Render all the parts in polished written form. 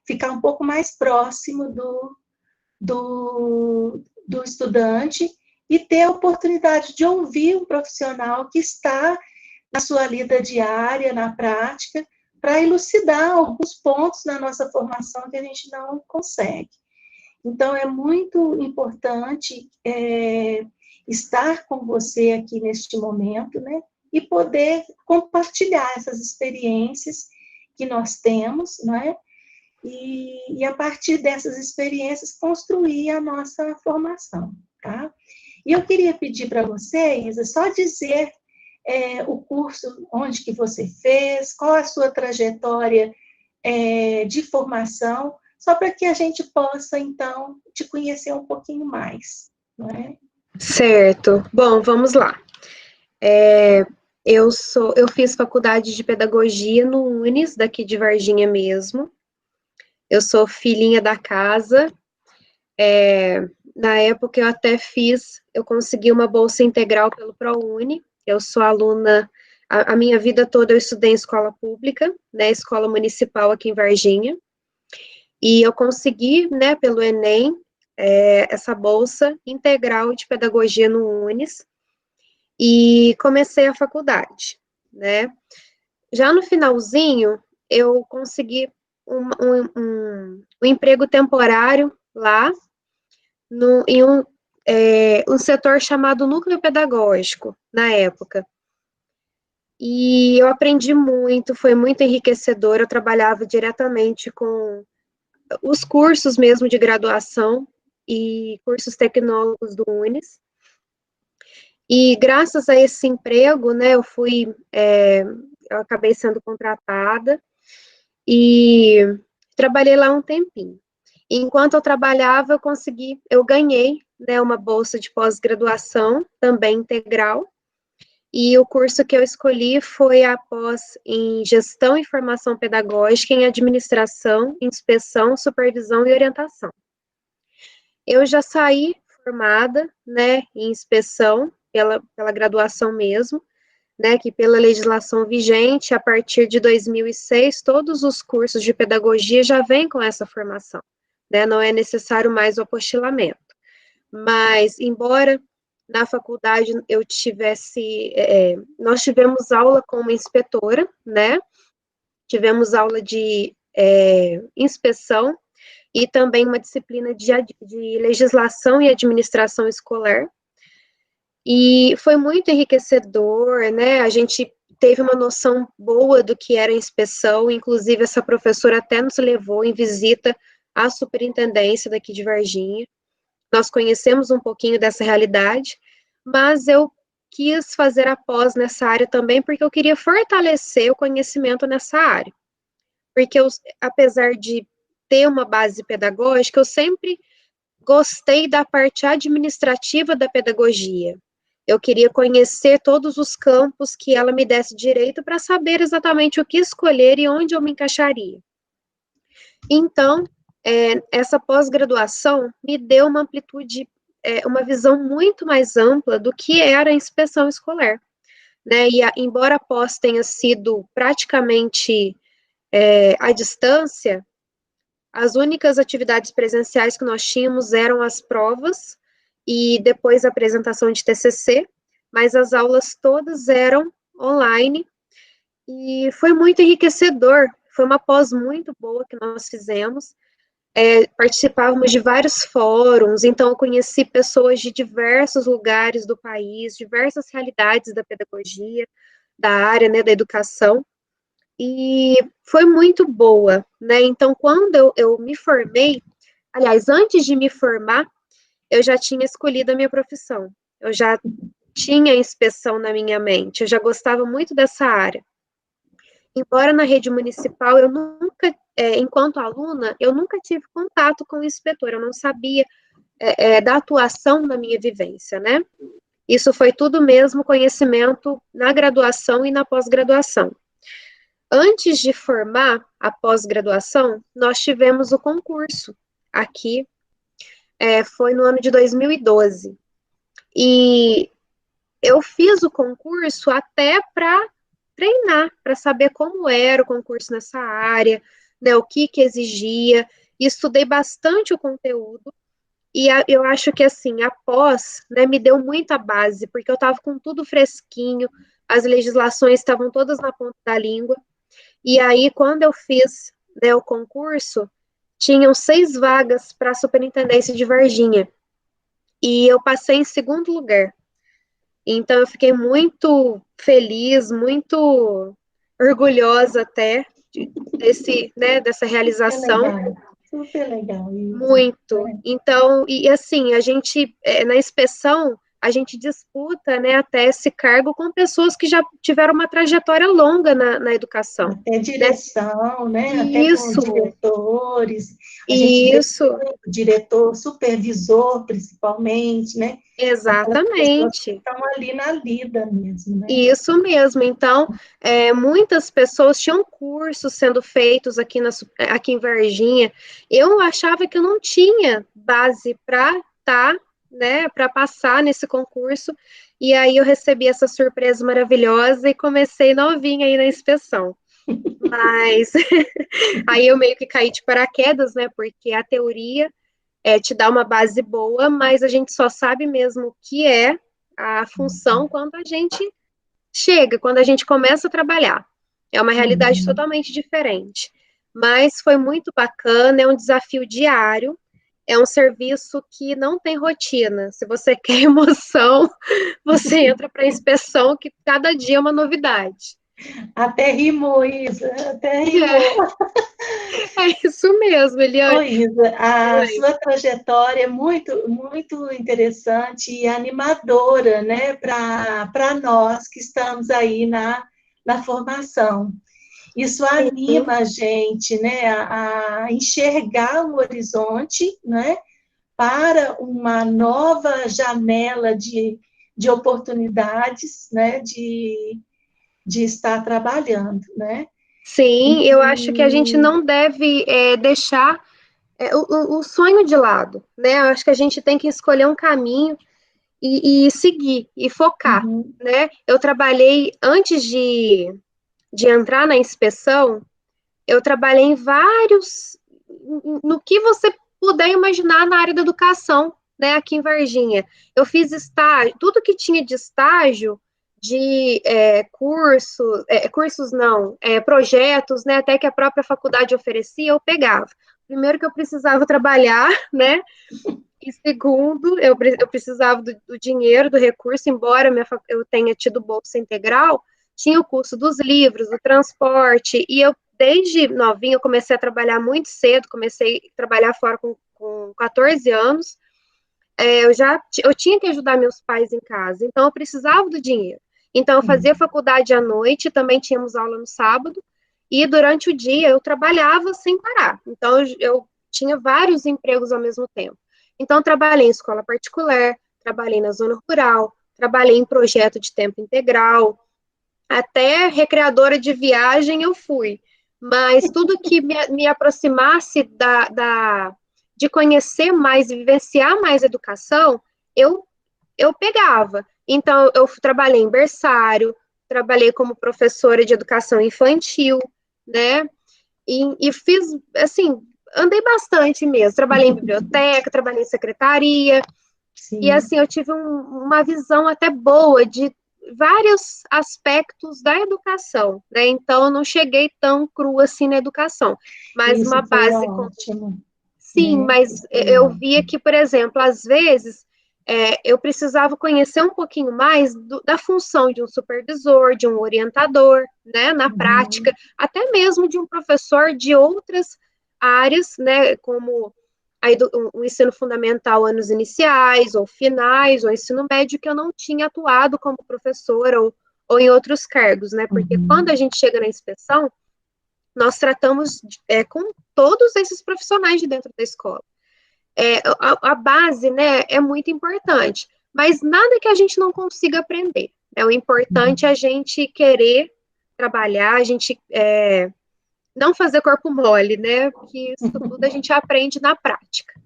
ficar um pouco mais próximo do estudante e ter a oportunidade de ouvir um profissional que está na sua lida diária, na prática, para elucidar alguns pontos na nossa formação que a gente não consegue. Então, é muito importante estar com você aqui neste momento, né, e poder compartilhar essas experiências que nós temos, não é? E a partir dessas experiências, construir a nossa formação, tá? E eu queria pedir para você, Isa, só dizer o curso, onde que você fez, qual a sua trajetória de formação, só para que a gente possa, então, te conhecer um pouquinho mais, não é? Certo. Bom, vamos lá. Eu fiz faculdade de pedagogia no UNES, daqui de Varginha mesmo. Eu sou filhinha da casa. Na época eu consegui uma bolsa integral pelo ProUni. Eu sou aluna, a minha vida toda eu estudei em escola pública, né, escola municipal aqui em Varginha. E eu consegui, né, pelo Enem, essa bolsa integral de pedagogia no UNES. E comecei a faculdade, né? Já no finalzinho, eu consegui um emprego temporário lá, em um setor chamado núcleo pedagógico, na época. E eu aprendi muito, foi muito enriquecedor, eu trabalhava diretamente com os cursos mesmo de graduação e cursos tecnólogos do UNES. E graças a esse emprego, né, eu acabei sendo contratada e trabalhei lá um tempinho. Enquanto eu trabalhava, eu ganhei, né, uma bolsa de pós-graduação, também integral, e o curso que eu escolhi foi a pós em Gestão e Formação Pedagógica em Administração, Inspeção, Supervisão e Orientação. Eu já saí formada, né, em inspeção, pela graduação mesmo, né, que pela legislação vigente, a partir de 2006, todos os cursos de pedagogia já vêm com essa formação, né, não é necessário mais o apostilamento. Mas, embora na faculdade nós tivemos aula com uma inspetora, né, tivemos aula de inspeção, e também uma disciplina de legislação e administração escolar. E foi muito enriquecedor, né? A gente teve uma noção boa do que era inspeção, inclusive essa professora até nos levou em visita à superintendência daqui de Varginha. Nós conhecemos um pouquinho dessa realidade, mas eu quis fazer a pós nessa área também porque eu queria fortalecer o conhecimento nessa área. Porque apesar de ter uma base pedagógica, eu sempre gostei da parte administrativa da pedagogia. Eu queria conhecer todos os campos que ela me desse direito para saber exatamente o que escolher e onde eu me encaixaria. Então, essa pós-graduação me deu uma amplitude, uma visão muito mais ampla do que era a inspeção escolar, né? E embora a pós tenha sido praticamente à distância, as únicas atividades presenciais que nós tínhamos eram as provas e depois a apresentação de TCC, mas as aulas todas eram online e foi muito enriquecedor. Foi uma pós muito boa que nós fizemos. Participávamos de vários fóruns, então eu conheci pessoas de diversos lugares do país, diversas realidades da pedagogia, da área, né, da educação. E foi muito boa, né? Então, quando eu me formei, aliás, antes de me formar, eu já tinha escolhido a minha profissão. Eu já tinha inspeção na minha mente, eu já gostava muito dessa área. Embora na rede municipal, eu nunca, enquanto aluna, eu nunca tive contato com o inspetor, eu não sabia da atuação na minha vivência, né? Isso foi tudo mesmo conhecimento na graduação e na pós-graduação. Antes de formar a pós-graduação, nós tivemos o concurso aqui, foi no ano de 2012. E eu fiz o concurso até para treinar, para saber como era o concurso nessa área, né, o que exigia, e estudei bastante o conteúdo, e eu acho que, assim, após, né, me deu muita base, porque eu estava com tudo fresquinho, as legislações estavam todas na ponta da língua, e aí, quando eu fiz, né, o concurso, tinham 6 vagas para a Superintendência de Varginha, e eu passei em segundo lugar. Então, eu fiquei muito feliz, muito orgulhosa até né, dessa É realização. legal, super legal isso. Muito. Então, e assim, a gente, na inspeção, a gente disputa, né, até esse cargo com pessoas que já tiveram uma trajetória longa na educação, Até né? direção, né? Até com Isso, diretores, a gente vê isso, muito diretor, supervisor, principalmente, né? Aquelas pessoas que exatamente. estão ali na lida mesmo, né? Isso mesmo. Então, muitas pessoas tinham cursos sendo feitos aqui em Varginha. Eu achava que eu não tinha base para estar, né, para passar nesse concurso. E aí eu recebi essa surpresa maravilhosa e comecei novinha aí na inspeção. Mas aí eu meio que caí de paraquedas, né? Porque a teoria te dá uma base boa, mas a gente só sabe mesmo o que é a função quando a gente chega, quando a gente começa a trabalhar. É uma realidade Uhum. totalmente diferente. Mas foi muito bacana, é um desafio diário, é um serviço que não tem rotina. Se você quer emoção, você entra para a inspeção, que cada dia é uma novidade. Até rimou, Isa, até rimou. É, é isso mesmo, Ô, Eliane. Isa, a Oi. sua trajetória é muito, muito interessante e animadora, né, para nós que estamos aí na formação. Isso Sim, anima a gente, né, a enxergar o horizonte, né, para uma nova janela de oportunidades, né, de estar trabalhando, né? sim, eu acho que a gente E, não deve deixar o sonho de lado, né? Eu acho que a gente tem que escolher um caminho e seguir, e focar, uhum, né? Eu trabalhei, antes de entrar na inspeção, eu trabalhei em vários, no que você puder imaginar na área da educação, né, aqui em Varginha. Eu fiz estágio, tudo que tinha de estágio, de cursos não, projetos, né, até que a própria faculdade oferecia, eu pegava. Primeiro que eu precisava trabalhar, né, e segundo, eu precisava do dinheiro, do recurso, embora eu tenha tido bolsa integral, tinha o custo dos livros, do transporte, e eu, desde novinha, eu comecei a trabalhar muito cedo, comecei a trabalhar fora com 14 anos, eu tinha que ajudar meus pais em casa, então eu precisava do dinheiro. Então eu fazia faculdade à noite, também tínhamos aula no sábado, e durante o dia eu trabalhava sem parar. Então eu tinha vários empregos ao mesmo tempo. Então trabalhei em escola particular, trabalhei na zona rural, trabalhei em projeto de tempo integral, até recreadora de viagem eu fui. Mas tudo que me aproximasse de conhecer mais e vivenciar mais educação, eu, eu pegava. Então, eu trabalhei em berçário, trabalhei como professora de educação infantil, né? E fiz, assim, andei bastante mesmo. Trabalhei em biblioteca, trabalhei em secretaria, e sim. assim, eu tive uma visão até boa de vários aspectos da educação, né? Então, eu não cheguei tão crua assim na educação, mas Isso uma foi base com. ótimo, Sim, né? mas Isso foi eu via ótimo. que, por exemplo, às vezes eu precisava conhecer um pouquinho mais da função de um supervisor, de um orientador, né, na prática, Uhum, até mesmo de um professor de outras áreas, né, como o ensino fundamental, anos iniciais, ou finais, ou ensino médio, que eu não tinha atuado como professora ou em outros cargos, né, porque quando a uhum. gente chega na inspeção, nós tratamos com todos esses profissionais de dentro da escola. A base, né, é muito importante, mas nada que a gente não consiga aprender. O importante é a gente querer trabalhar, a gente não fazer corpo mole, né, porque isso tudo a gente aprende na prática.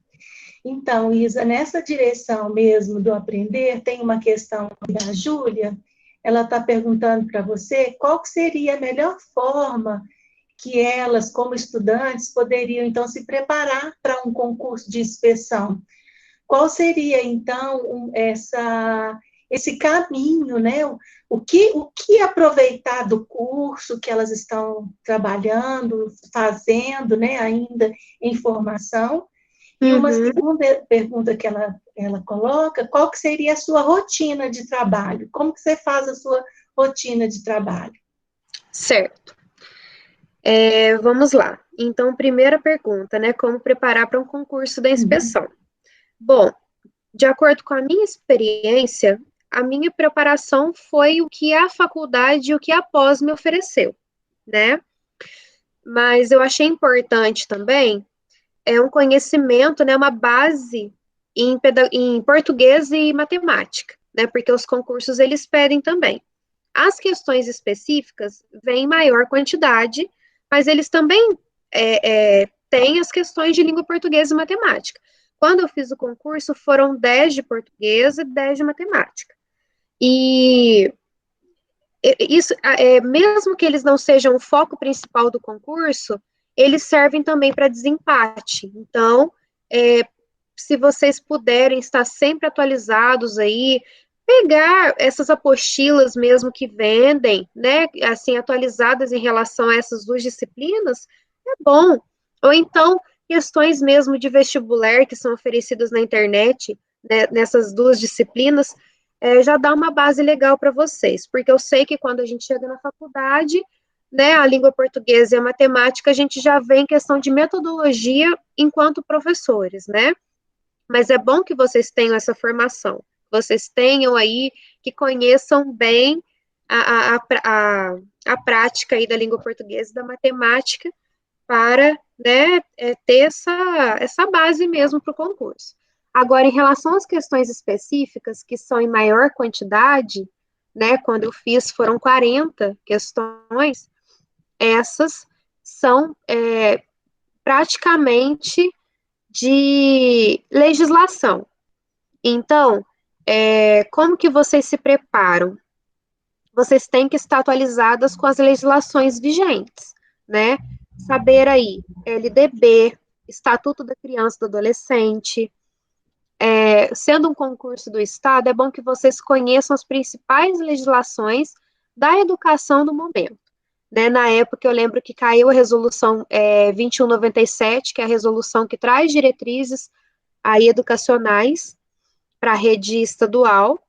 Então, Isa, nessa direção mesmo do aprender, tem uma questão da Júlia, ela está perguntando para você qual que seria a melhor forma que elas, como estudantes, poderiam, então, se preparar para um concurso de inspeção? Qual seria, então, esse caminho, né? O que aproveitar do curso que elas estão trabalhando, fazendo, né, ainda em formação? E uma Uhum. segunda pergunta que ela coloca, qual que seria a sua rotina de trabalho? Como que você faz a sua rotina de trabalho? Certo. Vamos lá. Então, primeira pergunta, né? Como preparar para um concurso da inspeção? Bom, de acordo com a minha experiência, a minha preparação foi o que a faculdade e o que a pós me ofereceu, né? Mas eu achei importante também um conhecimento, né, uma base em português e matemática, né? Porque os concursos eles pedem também. As questões específicas vêm em maior quantidade, mas eles também têm as questões de língua portuguesa e matemática. Quando eu fiz o concurso, foram 10 de português e 10 de matemática. E isso, mesmo que eles não sejam o foco principal do concurso, eles servem também para desempate. Então, se vocês puderem estar sempre atualizados aí, pegar essas apostilas mesmo que vendem, né, assim, atualizadas em relação a essas duas disciplinas, é bom. Ou então, questões mesmo de vestibular que são oferecidas na internet, né, nessas duas disciplinas, já dá uma base legal para vocês, porque eu sei que quando a gente chega na faculdade, né, a língua portuguesa e a matemática, a gente já vê em questão de metodologia enquanto professores, né? Mas é bom que vocês tenham essa formação, vocês tenham aí, que conheçam bem a prática aí da língua portuguesa e da matemática para, né, ter essa base mesmo para o concurso. Agora, em relação às questões específicas, que são em maior quantidade, né, quando eu fiz foram 40 questões, essas são praticamente de legislação. Então, como que vocês se preparam? Vocês têm que estar atualizadas com as legislações vigentes, né? Saber aí, LDB, Estatuto da Criança e do Adolescente. Sendo um concurso do Estado, é bom que vocês conheçam as principais legislações da educação do momento. Né, na época, eu lembro que caiu a resolução 2197, que é a resolução que traz diretrizes aí educacionais para a rede estadual,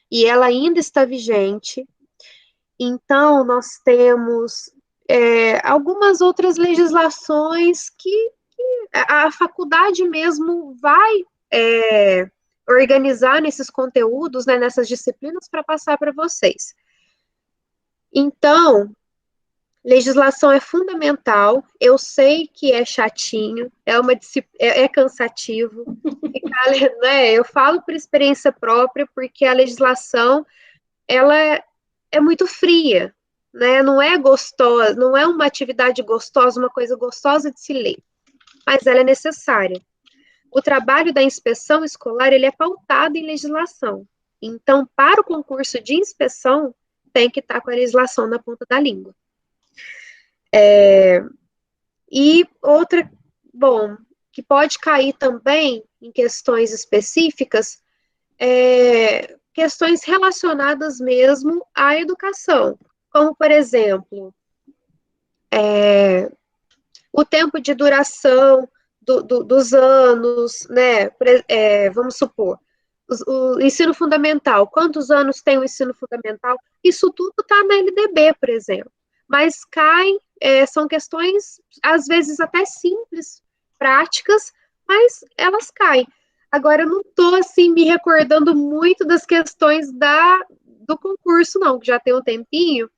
e ela ainda está vigente. Então, nós temos algumas outras legislações que a faculdade mesmo vai organizar nesses conteúdos, né, nessas disciplinas, para passar para vocês. Então, legislação é fundamental, eu sei que é chatinho, é cansativo, né, eu falo por experiência própria, porque a legislação, ela é muito fria, né, não é gostosa, não é uma atividade gostosa, uma coisa gostosa de se ler, mas ela é necessária. O trabalho da inspeção escolar, ele é pautado em legislação, então, para o concurso de inspeção, tem que estar com a legislação na ponta da língua. E outra, bom, que pode cair também em questões específicas, questões relacionadas mesmo à educação, como, por exemplo, o tempo de duração dos anos, né? Vamos supor, o ensino fundamental, quantos anos tem o ensino fundamental? Isso tudo está na LDB, por exemplo. Mas são questões, às vezes até simples, práticas, mas elas caem. Agora, eu não estou, assim, me recordando muito das questões do concurso, não, que já tem um tempinho,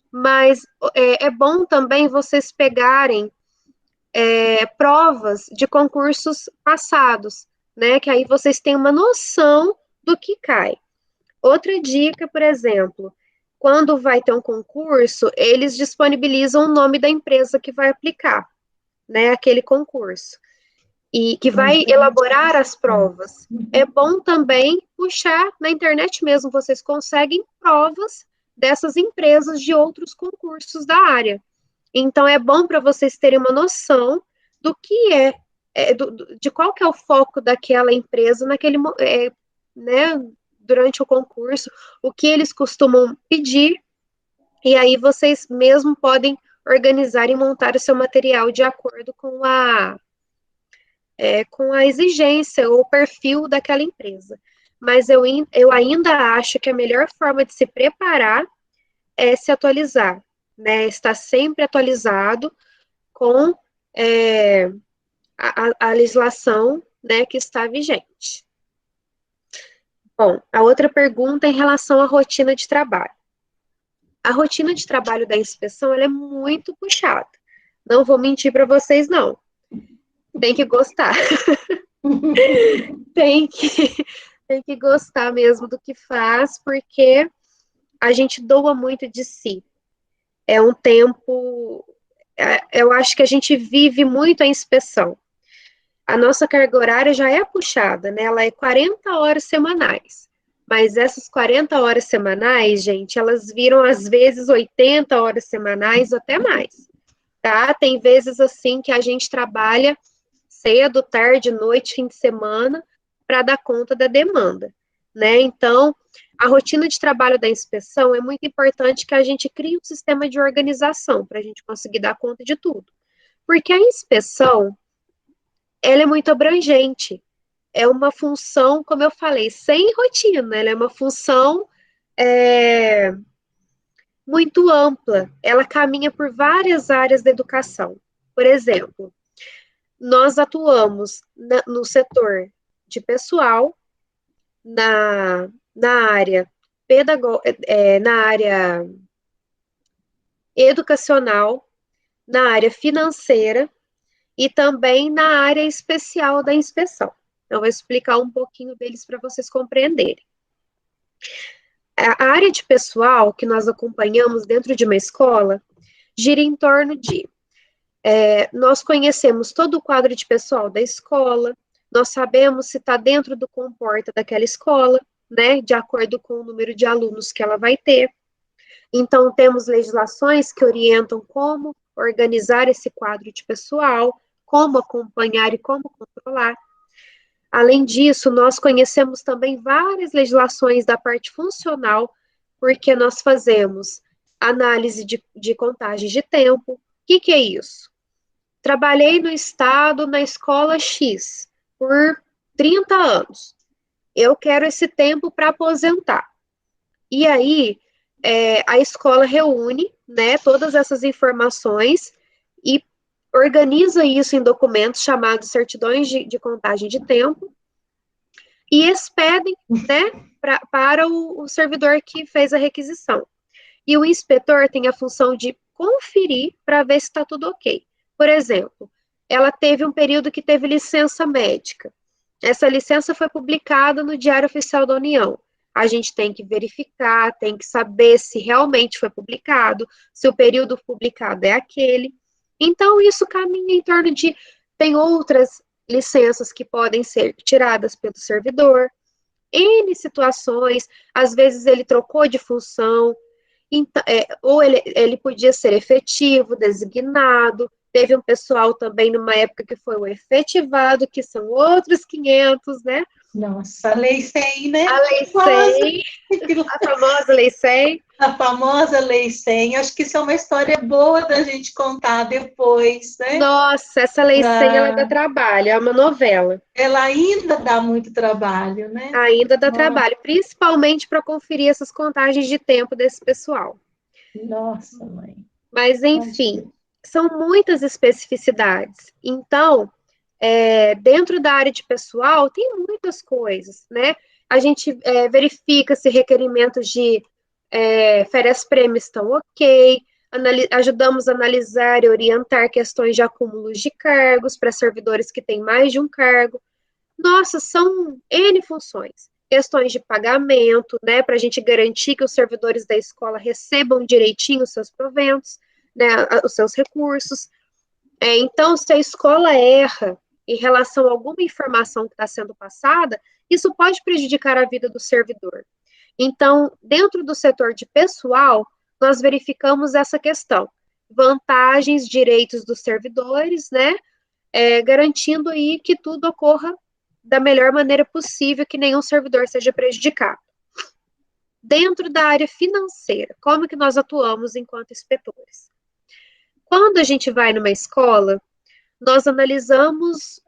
mas é bom também vocês pegarem provas de concursos passados, né, que aí vocês têm uma noção do que cai. Outra dica, por exemplo, quando vai ter um concurso, eles disponibilizam o nome da empresa que vai aplicar, né, aquele concurso, e que vai elaborar as provas. É bom também puxar na internet mesmo, vocês conseguem provas dessas empresas de outros concursos da área. Então, é bom para vocês terem uma noção do que de qual que é o foco daquela empresa né, durante o concurso, o que eles costumam pedir, e aí vocês mesmo podem organizar e montar o seu material de acordo com a exigência ou perfil daquela empresa. Mas eu ainda acho que a melhor forma de se preparar é se atualizar, né? Estar sempre atualizado com a legislação, né, que está vigente. Bom, a outra pergunta é em relação à rotina de trabalho. A rotina de trabalho da inspeção ela é muito puxada. Não vou mentir para vocês, não. Tem que gostar. tem que gostar mesmo do que faz, porque a gente doa muito de si. É um tempo. Eu acho que a gente vive muito a inspeção. A nossa carga horária já é puxada, né? Ela é 40 horas semanais. Mas essas 40 horas semanais, gente, elas viram às vezes 80 horas semanais ou até mais, tá? Tem vezes assim que a gente trabalha cedo, tarde, noite, fim de semana para dar conta da demanda, né? Então, a rotina de trabalho da inspeção é muito importante que a gente crie um sistema de organização para a gente conseguir dar conta de tudo. Porque a inspeção, ela é muito abrangente. É uma função, como eu falei, sem rotina. Ela é uma função muito ampla. Ela caminha por várias áreas da educação. Por exemplo, nós atuamos no setor de pessoal, na área na área educacional, na área financeira e também na área especial da inspeção. Então, eu vou explicar um pouquinho deles para vocês compreenderem. A área de pessoal que nós acompanhamos dentro de uma escola gira em torno de nós conhecemos todo o quadro de pessoal da escola, nós sabemos se está dentro do comporta daquela escola, né, de acordo com o número de alunos que ela vai ter. Então, temos legislações que orientam como organizar esse quadro de pessoal, como acompanhar e como controlar. Além disso, nós conhecemos também várias legislações da parte funcional, porque nós fazemos análise de contagem de tempo. O que é isso? Trabalhei no estado, na escola X, por 30 anos. Eu quero esse tempo para aposentar. E aí, a escola reúne, né, todas essas informações e organiza isso em documentos chamados certidões de contagem de tempo e expedem, né, para o servidor que fez a requisição. E o inspetor tem a função de conferir para ver se está tudo ok. Por exemplo, ela teve um período que teve licença médica. Essa licença foi publicada no Diário Oficial da União. A gente tem que verificar, tem que saber se realmente foi publicado, se o período publicado é aquele. Então, isso caminha em torno de... Tem outras licenças que podem ser tiradas pelo servidor, N situações, às vezes ele trocou de função, ou ele podia ser efetivo, designado, teve um pessoal também numa época que foi o efetivado, que são outros 500, né? Nossa, a Lei 100, né? A Lei 100, a famosa Lei 100. A famosa Lei 100, acho que isso é uma história boa da gente contar depois, né? Nossa, essa Lei 100, ela dá trabalho, é uma novela. Ela ainda dá muito trabalho, né? Ainda dá trabalho, principalmente para conferir essas contagens de tempo desse pessoal. Nossa, mãe. Mas, enfim, são muitas especificidades. Então, dentro da área de pessoal, tem muitas coisas, né? A gente verifica se requerimentos de férias-prêmios estão ok, ajudamos a analisar e orientar questões de acúmulos de cargos para servidores que têm mais de um cargo. Nossa, são N funções. Questões de pagamento, né, para a gente garantir que os servidores da escola recebam direitinho os seus proventos, né, os seus recursos. Então, se a escola erra em relação a alguma informação que está sendo passada, isso pode prejudicar a vida do servidor. Então, dentro do setor de pessoal, nós verificamos essa questão. vantagens, direitos dos servidores, né, garantindo aí que tudo ocorra da melhor maneira possível, que nenhum servidor seja prejudicado. Dentro da área financeira, como que nós atuamos enquanto inspetores? Quando a gente vai numa escola, nós analisamos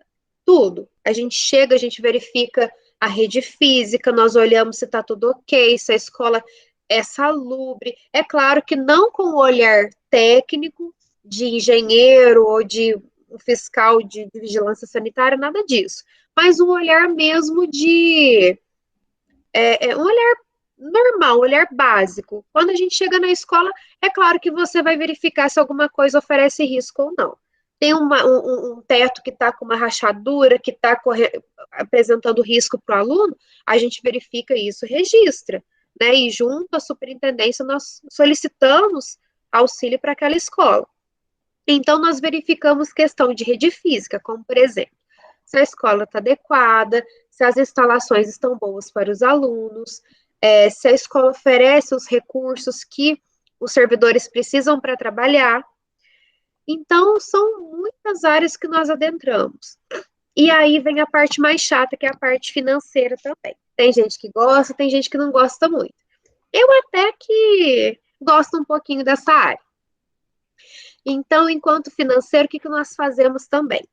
tudo. A gente chega, a gente verifica a rede física, nós olhamos se está tudo ok, se a escola é salubre. É claro que não com o olhar técnico de engenheiro ou de um fiscal de vigilância sanitária, nada disso. Mas um olhar mesmo de... um olhar normal, um olhar básico. Quando a gente chega na escola, é claro que você vai verificar se alguma coisa oferece risco ou não. Tem um teto que está com uma rachadura, que está apresentando risco para o aluno, a gente verifica isso, registra, né? E junto à superintendência, nós solicitamos auxílio para aquela escola. Então, nós verificamos questão de rede física, como, por exemplo, se a escola está adequada, se as instalações estão boas para os alunos, se a escola oferece os recursos que os servidores precisam para trabalhar. Então, são muitas áreas que nós adentramos. E aí vem a parte mais chata, que é a parte financeira também. Tem gente que gosta, tem gente que não gosta muito. Eu até que gosto um pouquinho dessa área. Então, enquanto financeiro, o que nós fazemos também?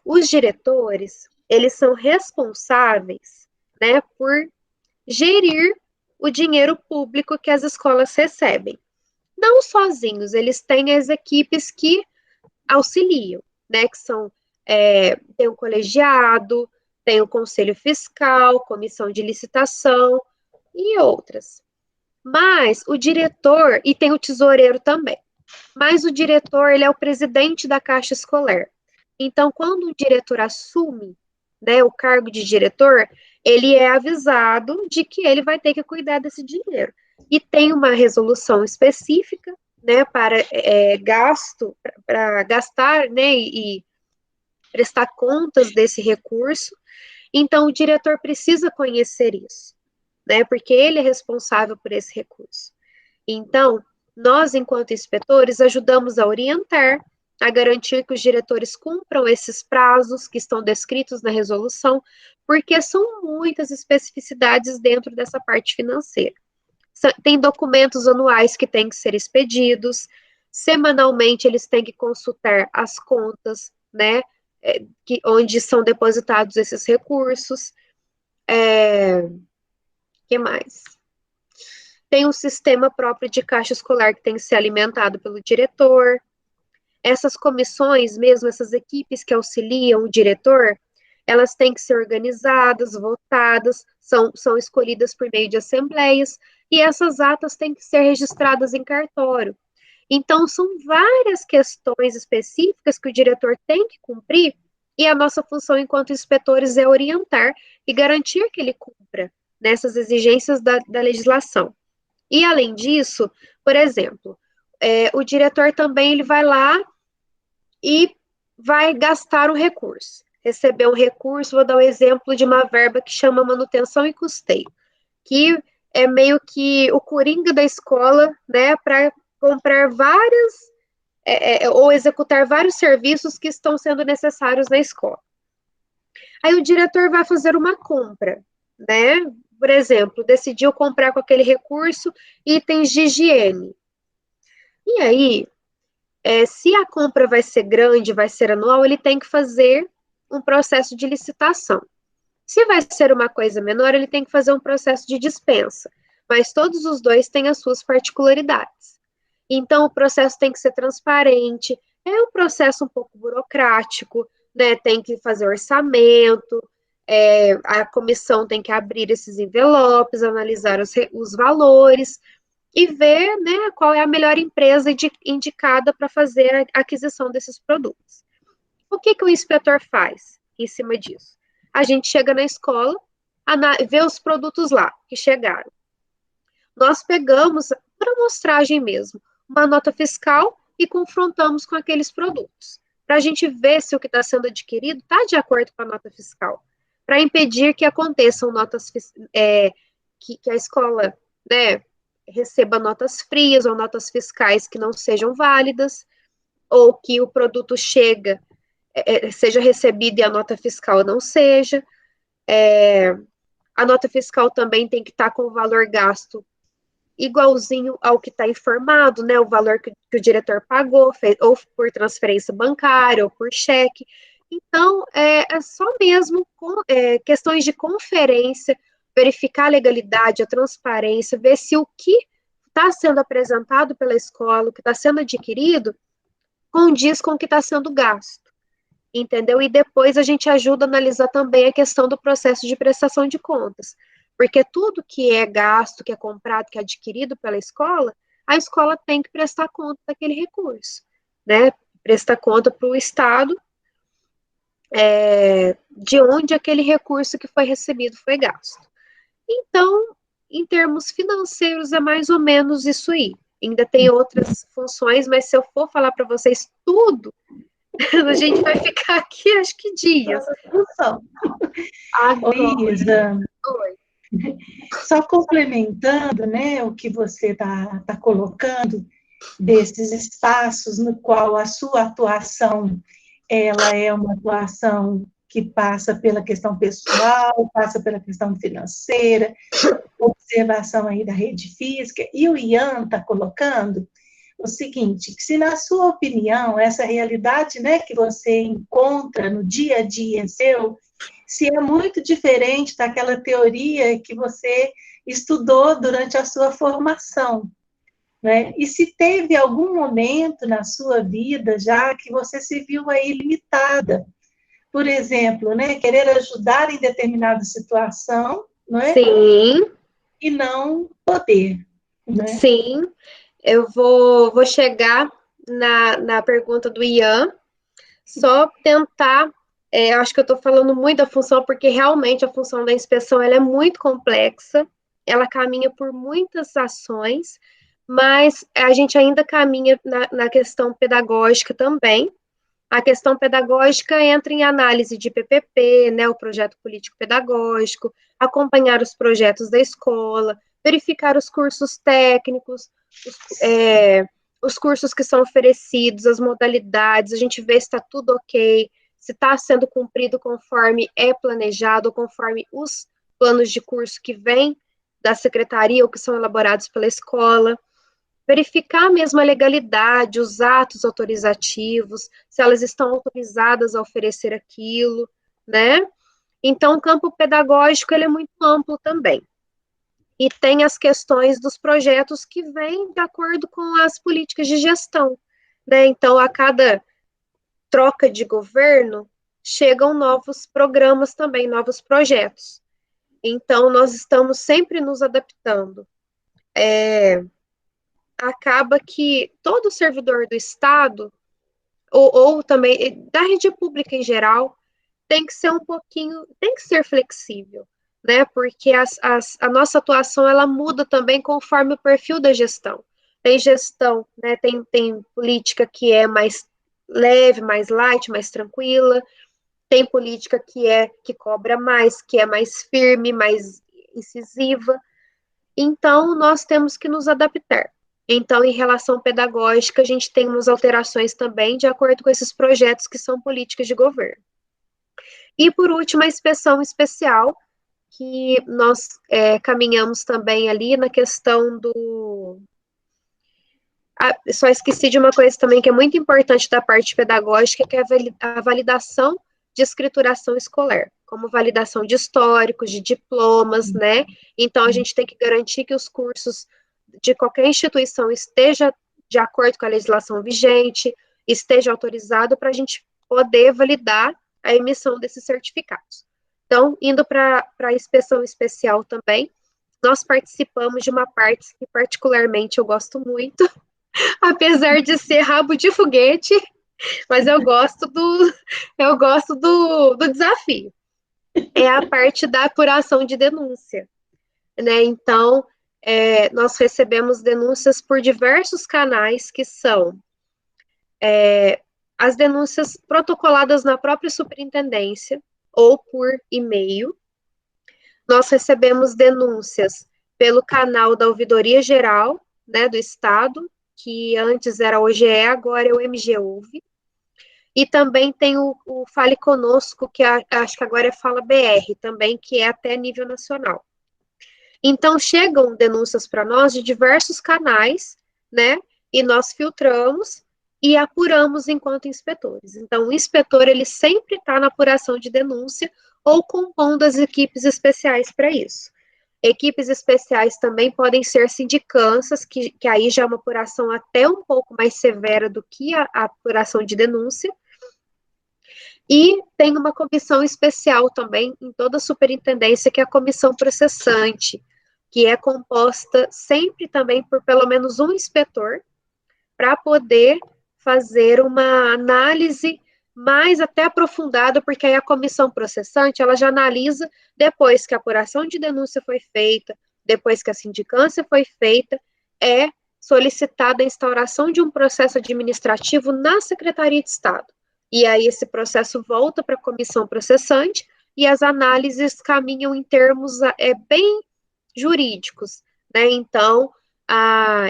Os diretores, eles são responsáveis, né, por gerir o dinheiro público que as escolas recebem. Não sozinhos, eles têm as equipes que auxiliam, né, que são, tem o colegiado, tem o conselho fiscal, comissão de licitação e outras. Mas o diretor, e tem o tesoureiro também, mas o diretor, ele é o presidente da Caixa Escolar. Então, quando o diretor assume, né, o cargo de diretor, ele é avisado de que ele vai ter que cuidar desse dinheiro. E tem uma resolução específica, né, para gasto, para gastar, né, e prestar contas desse recurso. Então, o diretor precisa conhecer isso, né, porque ele é responsável por esse recurso. Então, nós, enquanto inspetores, ajudamos a orientar, a garantir que os diretores cumpram esses prazos que estão descritos na resolução, porque são muitas especificidades dentro dessa parte financeira. Tem documentos anuais que têm que ser expedidos, semanalmente eles têm que consultar as contas, né, onde são depositados esses recursos. Que mais? Tem um sistema próprio de caixa escolar que tem que ser alimentado pelo diretor. Essas comissões, mesmo essas equipes que auxiliam o diretor, elas têm que ser organizadas, votadas, são escolhidas por meio de assembleias, e essas atas têm que ser registradas em cartório. Então, são várias questões específicas que o diretor tem que cumprir, e a nossa função enquanto inspetores é orientar e garantir que ele cumpra nessas exigências da legislação. E, além disso, por exemplo, o diretor também ele vai lá e vai gastar um recurso. Receber um recurso, vou dar um exemplo de uma verba que chama manutenção e custeio, que é meio que o coringa da escola, né, para comprar várias, ou executar vários serviços que estão sendo necessários na escola. Aí o diretor vai fazer uma compra, né, por exemplo, decidiu comprar com aquele recurso itens de higiene. E aí, se a compra vai ser grande, vai ser anual, ele tem que fazer um processo de licitação. Se vai ser uma coisa menor, ele tem que fazer um processo de dispensa. Mas todos os dois têm as suas particularidades. Então, o processo tem que ser transparente, é um processo um pouco burocrático, né? Tem que fazer orçamento, a comissão tem que abrir esses envelopes, analisar os valores e ver, né, qual é a melhor empresa indicada para fazer a aquisição desses produtos. O que o inspetor faz em cima disso? A gente chega na escola, vê os produtos lá que chegaram. Nós pegamos, por amostragem mesmo, uma nota fiscal e confrontamos com aqueles produtos, para a gente ver se o que está sendo adquirido está de acordo com a nota fiscal, para impedir que aconteçam notas que a escola, né, receba notas frias ou notas fiscais que não sejam válidas, ou que o produto seja recebido e a nota fiscal não seja. A nota fiscal também tem que estar com o valor gasto igualzinho ao que está informado, né? O valor que o diretor pagou, ou por transferência bancária, ou por cheque. Então, é só mesmo questões de conferência, verificar a legalidade, a transparência, ver se o que está sendo apresentado pela escola, o que está sendo adquirido, condiz com o que está sendo gasto, entendeu? E depois a gente ajuda a analisar também a questão do processo de prestação de contas, porque tudo que é gasto, que é comprado, que é adquirido pela escola, a escola tem que prestar conta daquele recurso, né? Prestar conta para o Estado de onde aquele recurso que foi recebido foi gasto. Então, em termos financeiros, é mais ou menos isso aí. Ainda tem outras funções, mas se eu for falar para vocês tudo, a gente vai ficar aqui, acho que dias. Oi, Isa. Oi. Só complementando, né, o que você está colocando, desses espaços no qual a sua atuação, ela é uma atuação que passa pela questão pessoal, passa pela questão financeira, observação aí da rede física, e o Ian está colocando o seguinte, que se na sua opinião, essa realidade, né, que você encontra no dia a dia seu, se é muito diferente daquela teoria que você estudou durante a sua formação, né? E se teve algum momento na sua vida já que você se viu aí limitada, por exemplo, né, querer ajudar em determinada situação, não é? Sim. E não poder, né? Sim, eu vou chegar na pergunta do Ian, só tentar, acho que eu estou falando muito da função, porque realmente a função da inspeção ela é muito complexa, ela caminha por muitas ações, mas a gente ainda caminha na questão pedagógica também. A questão pedagógica entra em análise de PPP, né, o projeto político pedagógico, acompanhar os projetos da escola, verificar os cursos técnicos, os cursos que são oferecidos, as modalidades, a gente vê se está tudo ok, se está sendo cumprido conforme é planejado, conforme os planos de curso que vêm da secretaria ou que são elaborados pela escola. Verificar mesmo a legalidade, os atos autorizativos, se elas estão autorizadas a oferecer aquilo, né? Então, o campo pedagógico ele é muito amplo também. E tem as questões dos projetos que vêm de acordo com as políticas de gestão, né? Então, a cada troca de governo, chegam novos programas também, novos projetos. Então, nós estamos sempre nos adaptando. Acaba que todo servidor do Estado, ou também da rede pública em geral, tem que ser um pouquinho, tem que ser flexível, né? Porque a nossa atuação ela muda também conforme o perfil da gestão. Tem gestão, né? Tem política que é mais leve, mais light, mais tranquila, tem política que cobra mais, que é mais firme, mais incisiva. Então, nós temos que nos adaptar. Então, em relação pedagógica, a gente tem umas alterações também de acordo com esses projetos que são políticas de governo. E, por último, a inspeção especial, que nós caminhamos também ali na questão do... só esqueci de uma coisa também que é muito importante da parte pedagógica, que é a validação de escrituração escolar, como validação de históricos, de diplomas, né? Então, a gente tem que garantir que os cursos de qualquer instituição esteja de acordo com a legislação vigente, esteja autorizado para a gente poder validar a emissão desses certificados. Então, indo para a inspeção especial também, nós participamos de uma parte que particularmente eu gosto muito, apesar de ser rabo de foguete, mas eu gosto do desafio. É a parte da apuração de denúncia, né? Então, nós recebemos denúncias por diversos canais, que são as denúncias protocoladas na própria superintendência ou por e-mail. Nós recebemos denúncias pelo canal da Ouvidoria Geral, né, do Estado, que antes era o OGE, agora é o MGUV. E também tem o Fale Conosco, que acho que agora é Fala BR também, que é até nível nacional. Então, chegam denúncias para nós de diversos canais, né? E nós filtramos e apuramos enquanto inspetores. Então, o inspetor, ele sempre está na apuração de denúncia ou compondo as equipes especiais para isso. Equipes especiais também podem ser sindicâncias, que aí já é uma apuração até um pouco mais severa do que a apuração de denúncia. E tem uma comissão especial também em toda a superintendência, que é a comissão processante, que é composta sempre também por pelo menos um inspetor, para poder fazer uma análise mais até aprofundada, porque aí a comissão processante, ela já analisa depois que a apuração de denúncia foi feita, depois que a sindicância foi feita, é solicitada a instauração de um processo administrativo na Secretaria de Estado. E aí esse processo volta para a comissão processante e as análises caminham em termos bem jurídicos, né? Então,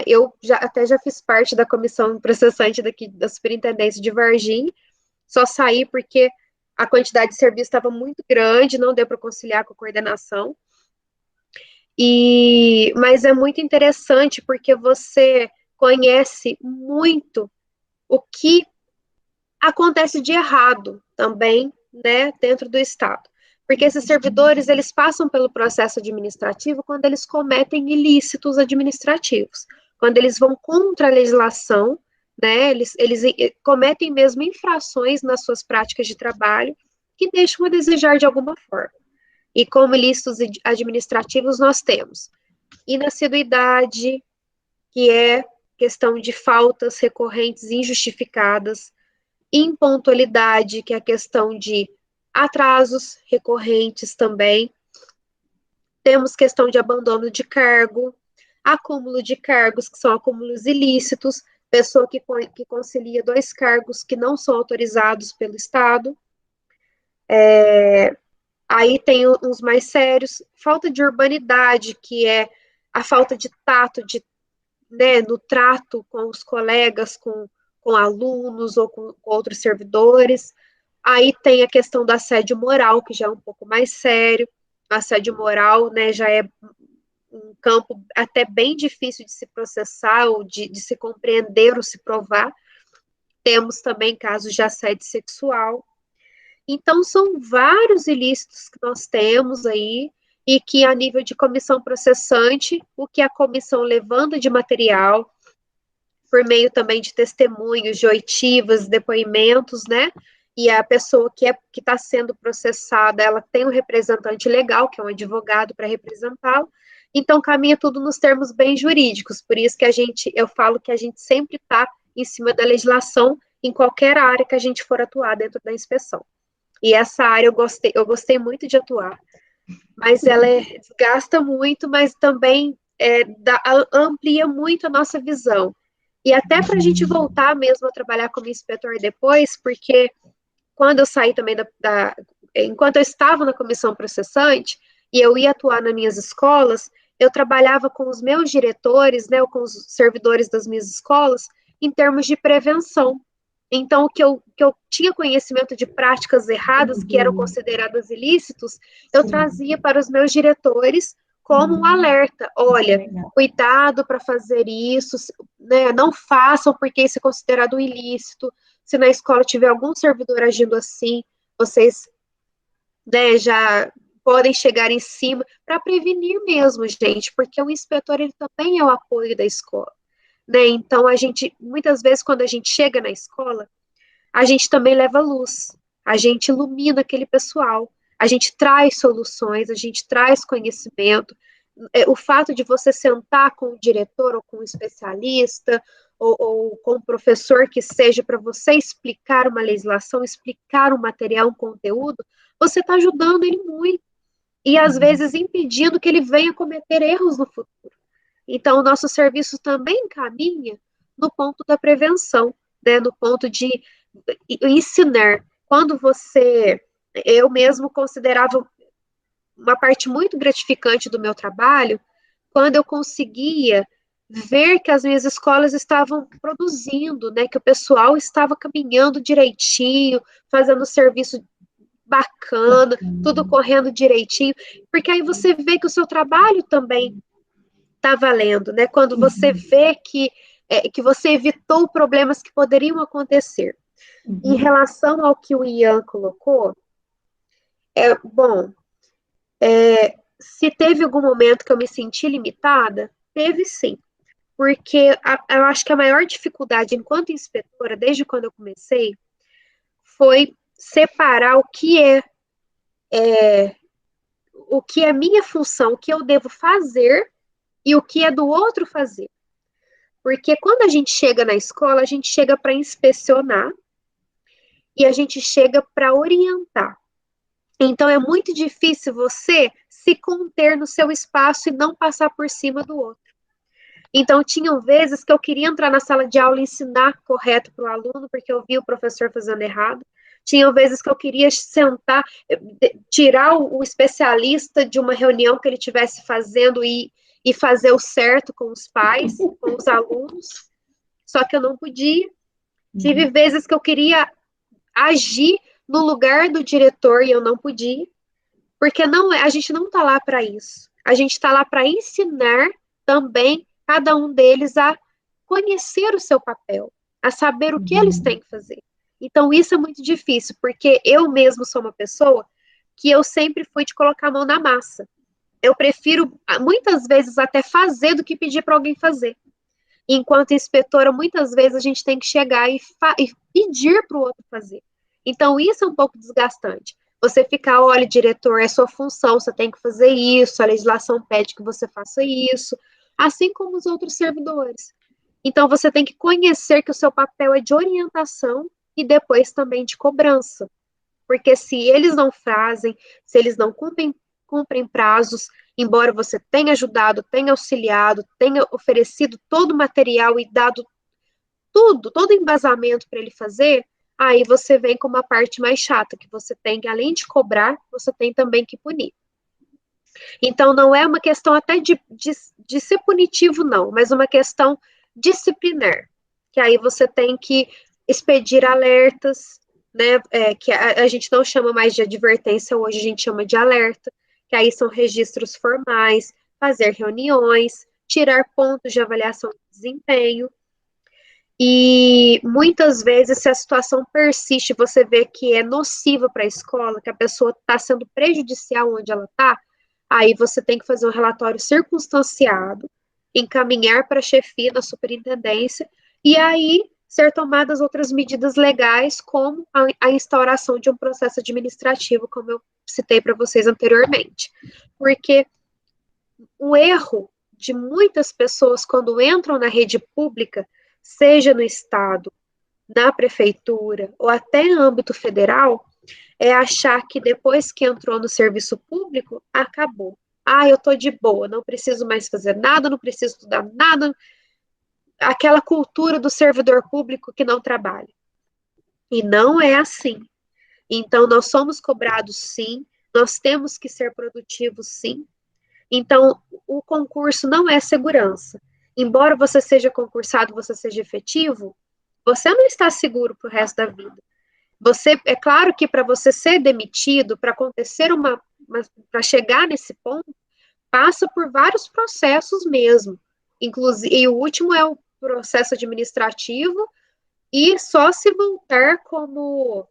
eu até já fiz parte da comissão processante daqui da Superintendência de Varginha, só saí porque a quantidade de serviço estava muito grande, não deu para conciliar com a coordenação. Mas é muito interessante porque você conhece muito o que acontece de errado também, né, dentro do Estado. Porque esses servidores, eles passam pelo processo administrativo quando eles cometem ilícitos administrativos, quando eles vão contra a legislação, né, eles cometem mesmo infrações nas suas práticas de trabalho que deixam a desejar de alguma forma. E como ilícitos administrativos nós temos inassiduidade, que é questão de faltas recorrentes injustificadas, impontualidade, que é a questão de atrasos recorrentes também. Temos questão de abandono de cargo, acúmulo de cargos, que são acúmulos ilícitos, pessoa que concilia dois cargos que não são autorizados pelo Estado. Aí tem uns mais sérios, falta de urbanidade, que é a falta de tato, né, no trato com os colegas, com alunos ou com outros servidores. Aí tem a questão do assédio moral, que já é um pouco mais sério. O assédio moral, né, já é um campo até bem difícil de se processar, ou de se compreender ou se provar. Temos também casos de assédio sexual. Então, são vários ilícitos que nós temos aí, e que, a nível de comissão processante, o que a comissão levanta de material, por meio também de testemunhos, de oitivas, depoimentos, né? E a pessoa que está sendo processada, ela tem um representante legal, que é um advogado para representá-lo. Então, caminha tudo nos termos bem jurídicos. Por isso que eu falo que a gente sempre está em cima da legislação em qualquer área que a gente for atuar dentro da inspeção. E essa área eu gostei muito de atuar, mas ela desgasta muito, mas também amplia muito a nossa visão. E até para a gente voltar mesmo a trabalhar como inspetor depois, porque quando eu saí também enquanto eu estava na comissão processante, e eu ia atuar nas minhas escolas, eu trabalhava com os meus diretores, né, ou com os servidores das minhas escolas, em termos de prevenção. Então, o que eu tinha conhecimento de práticas erradas, que eram consideradas ilícitos, eu trazia para os meus diretores como um alerta. Olha, cuidado para fazer isso, né, não façam porque isso é considerado um ilícito. Se na escola tiver algum servidor agindo assim, vocês, né, já podem chegar em cima, para prevenir mesmo, gente, porque o inspetor, ele também é o apoio da escola. Né? Então, muitas vezes, quando a gente chega na escola, a gente também leva luz, a gente ilumina aquele pessoal, a gente traz soluções, a gente traz conhecimento. O fato de você sentar com o diretor ou com o especialista, ou com o professor que seja, para você explicar uma legislação, explicar um material, um conteúdo, você está ajudando ele muito. E, às vezes, impedindo que ele venha cometer erros no futuro. Então, o nosso serviço também caminha no ponto da prevenção, né, no ponto de ensinar. Eu mesmo considerava uma parte muito gratificante do meu trabalho, quando eu conseguia ver que as minhas escolas estavam produzindo, né, que o pessoal estava caminhando direitinho, fazendo serviço bacana, tudo correndo direitinho, porque aí você vê que o seu trabalho também está valendo, né? Quando você vê que você evitou problemas que poderiam acontecer. Em relação ao que o Ian colocou, bom, se teve algum momento que eu me senti limitada, teve sim, porque eu acho que a maior dificuldade enquanto inspetora, desde quando eu comecei, foi separar o que é minha função, o que eu devo fazer e o que é do outro fazer. Porque quando a gente chega na escola, a gente chega para inspecionar e a gente chega para orientar. Então é muito difícil você se conter no seu espaço e não passar por cima do outro. Então tinham vezes que eu queria entrar na sala de aula e ensinar correto para o aluno, porque eu vi o professor fazendo errado. Tinham vezes que eu queria sentar, tirar o especialista de uma reunião que ele estivesse fazendo e fazer o certo com os pais, com os alunos, só que eu não podia. Tive vezes que eu queria agir no lugar do diretor e eu não podia, porque não, a gente não está lá para isso. A gente está lá para ensinar também cada um deles a conhecer o seu papel, a saber o que eles têm que fazer. Então, isso é muito difícil, porque eu mesmo sou uma pessoa que eu sempre fui de colocar a mão na massa. Eu prefiro, muitas vezes, até fazer do que pedir para alguém fazer. Enquanto inspetora, muitas vezes a gente tem que chegar e pedir para o outro fazer. Então, isso é um pouco desgastante. Você ficar, olha, diretor, é sua função, você tem que fazer isso, a legislação pede que você faça isso, assim como os outros servidores. Então, você tem que conhecer que o seu papel é de orientação e depois também de cobrança. Porque se eles não fazem, se eles não cumprem prazos, embora você tenha ajudado, tenha auxiliado, tenha oferecido todo o material e dado tudo, todo o embasamento para ele fazer, aí você vem com uma parte mais chata, que você tem, além de cobrar, você tem também que punir. Então, não é uma questão até de ser punitivo, não, mas uma questão disciplinar, que aí você tem que expedir alertas, né, que a gente não chama mais de advertência, hoje a gente chama de alerta, que aí são registros formais, fazer reuniões, tirar pontos de avaliação de desempenho, e muitas vezes, se a situação persiste, você vê que é nociva para a escola, que a pessoa está sendo prejudicial onde ela está, aí você tem que fazer um relatório circunstanciado, encaminhar para a chefia da superintendência, e aí ser tomadas outras medidas legais, como a instauração de um processo administrativo, como eu citei para vocês anteriormente. Porque o erro de muitas pessoas quando entram na rede pública, seja no Estado, na prefeitura ou até em âmbito federal, é achar que depois que entrou no serviço público, acabou. Ah, eu estou de boa, não preciso mais fazer nada, não preciso estudar nada. Aquela cultura do servidor público que não trabalha. E não é assim. Então, nós somos cobrados sim, nós temos que ser produtivos sim. Então, o concurso não é segurança. Embora você seja concursado, você seja efetivo, você não está seguro para o resto da vida. Você, é claro que para você ser demitido, para acontecer para chegar nesse ponto, passa por vários processos mesmo. Inclusive, e o último é o processo administrativo, e só se voltar como,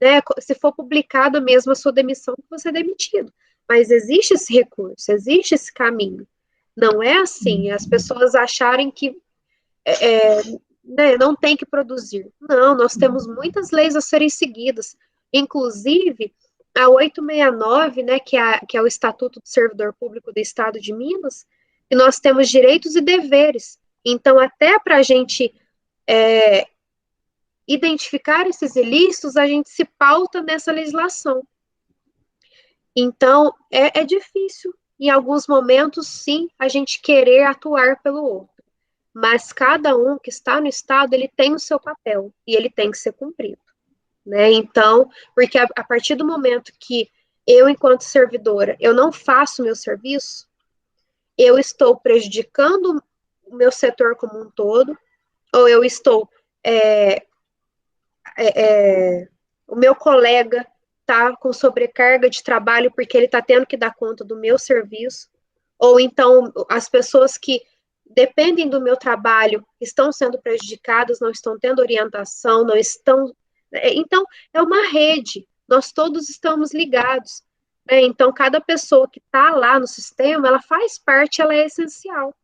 né, se for publicada mesmo a sua demissão, que você é demitido. Mas existe esse recurso, existe esse caminho. Não é assim, as pessoas acharem que né, não tem que produzir. Não, nós temos muitas leis a serem seguidas. Inclusive, a 869, né, que é o Estatuto do Servidor Público do Estado de Minas, e nós temos direitos e deveres. Então, até para a gente identificar esses ilícitos, a gente se pauta nessa legislação. Então, é difícil, em alguns momentos, sim, a gente querer atuar pelo outro. Mas cada um que está no Estado, ele tem o seu papel, e ele tem que ser cumprido. Né? Então, porque a partir do momento que eu, enquanto servidora, eu não faço meu serviço, eu estou prejudicando o meu setor como um todo, ou eu estou, o meu colega está com sobrecarga de trabalho porque ele está tendo que dar conta do meu serviço, ou então as pessoas que dependem do meu trabalho estão sendo prejudicadas, não estão tendo orientação, não estão. Então, é uma rede, nós todos estamos ligados. Né? Então, cada pessoa que está lá no sistema, ela faz parte, ela é essencial.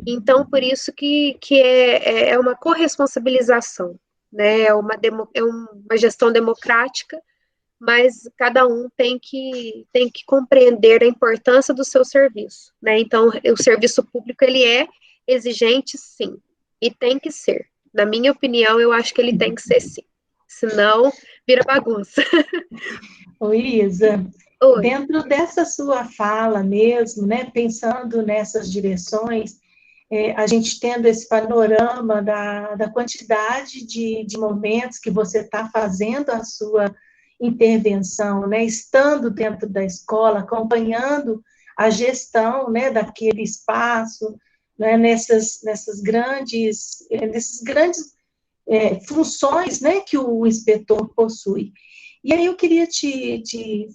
Então, por isso que é uma corresponsabilização, né? É uma gestão democrática, mas cada um tem que compreender a importância do seu serviço, né? Então, o serviço público, ele é exigente, sim, e tem que ser. Na minha opinião, eu acho que ele tem que ser, sim. Senão, vira bagunça. Ô, Isa, Oi. dentro dessa sua fala mesmo, né, pensando nessas direções, a gente tendo esse panorama da quantidade de momentos que você está fazendo a sua intervenção, né, estando dentro da escola, acompanhando a gestão, né, daquele espaço, né, nesses grandes funções, né, que o inspetor possui. E aí eu queria te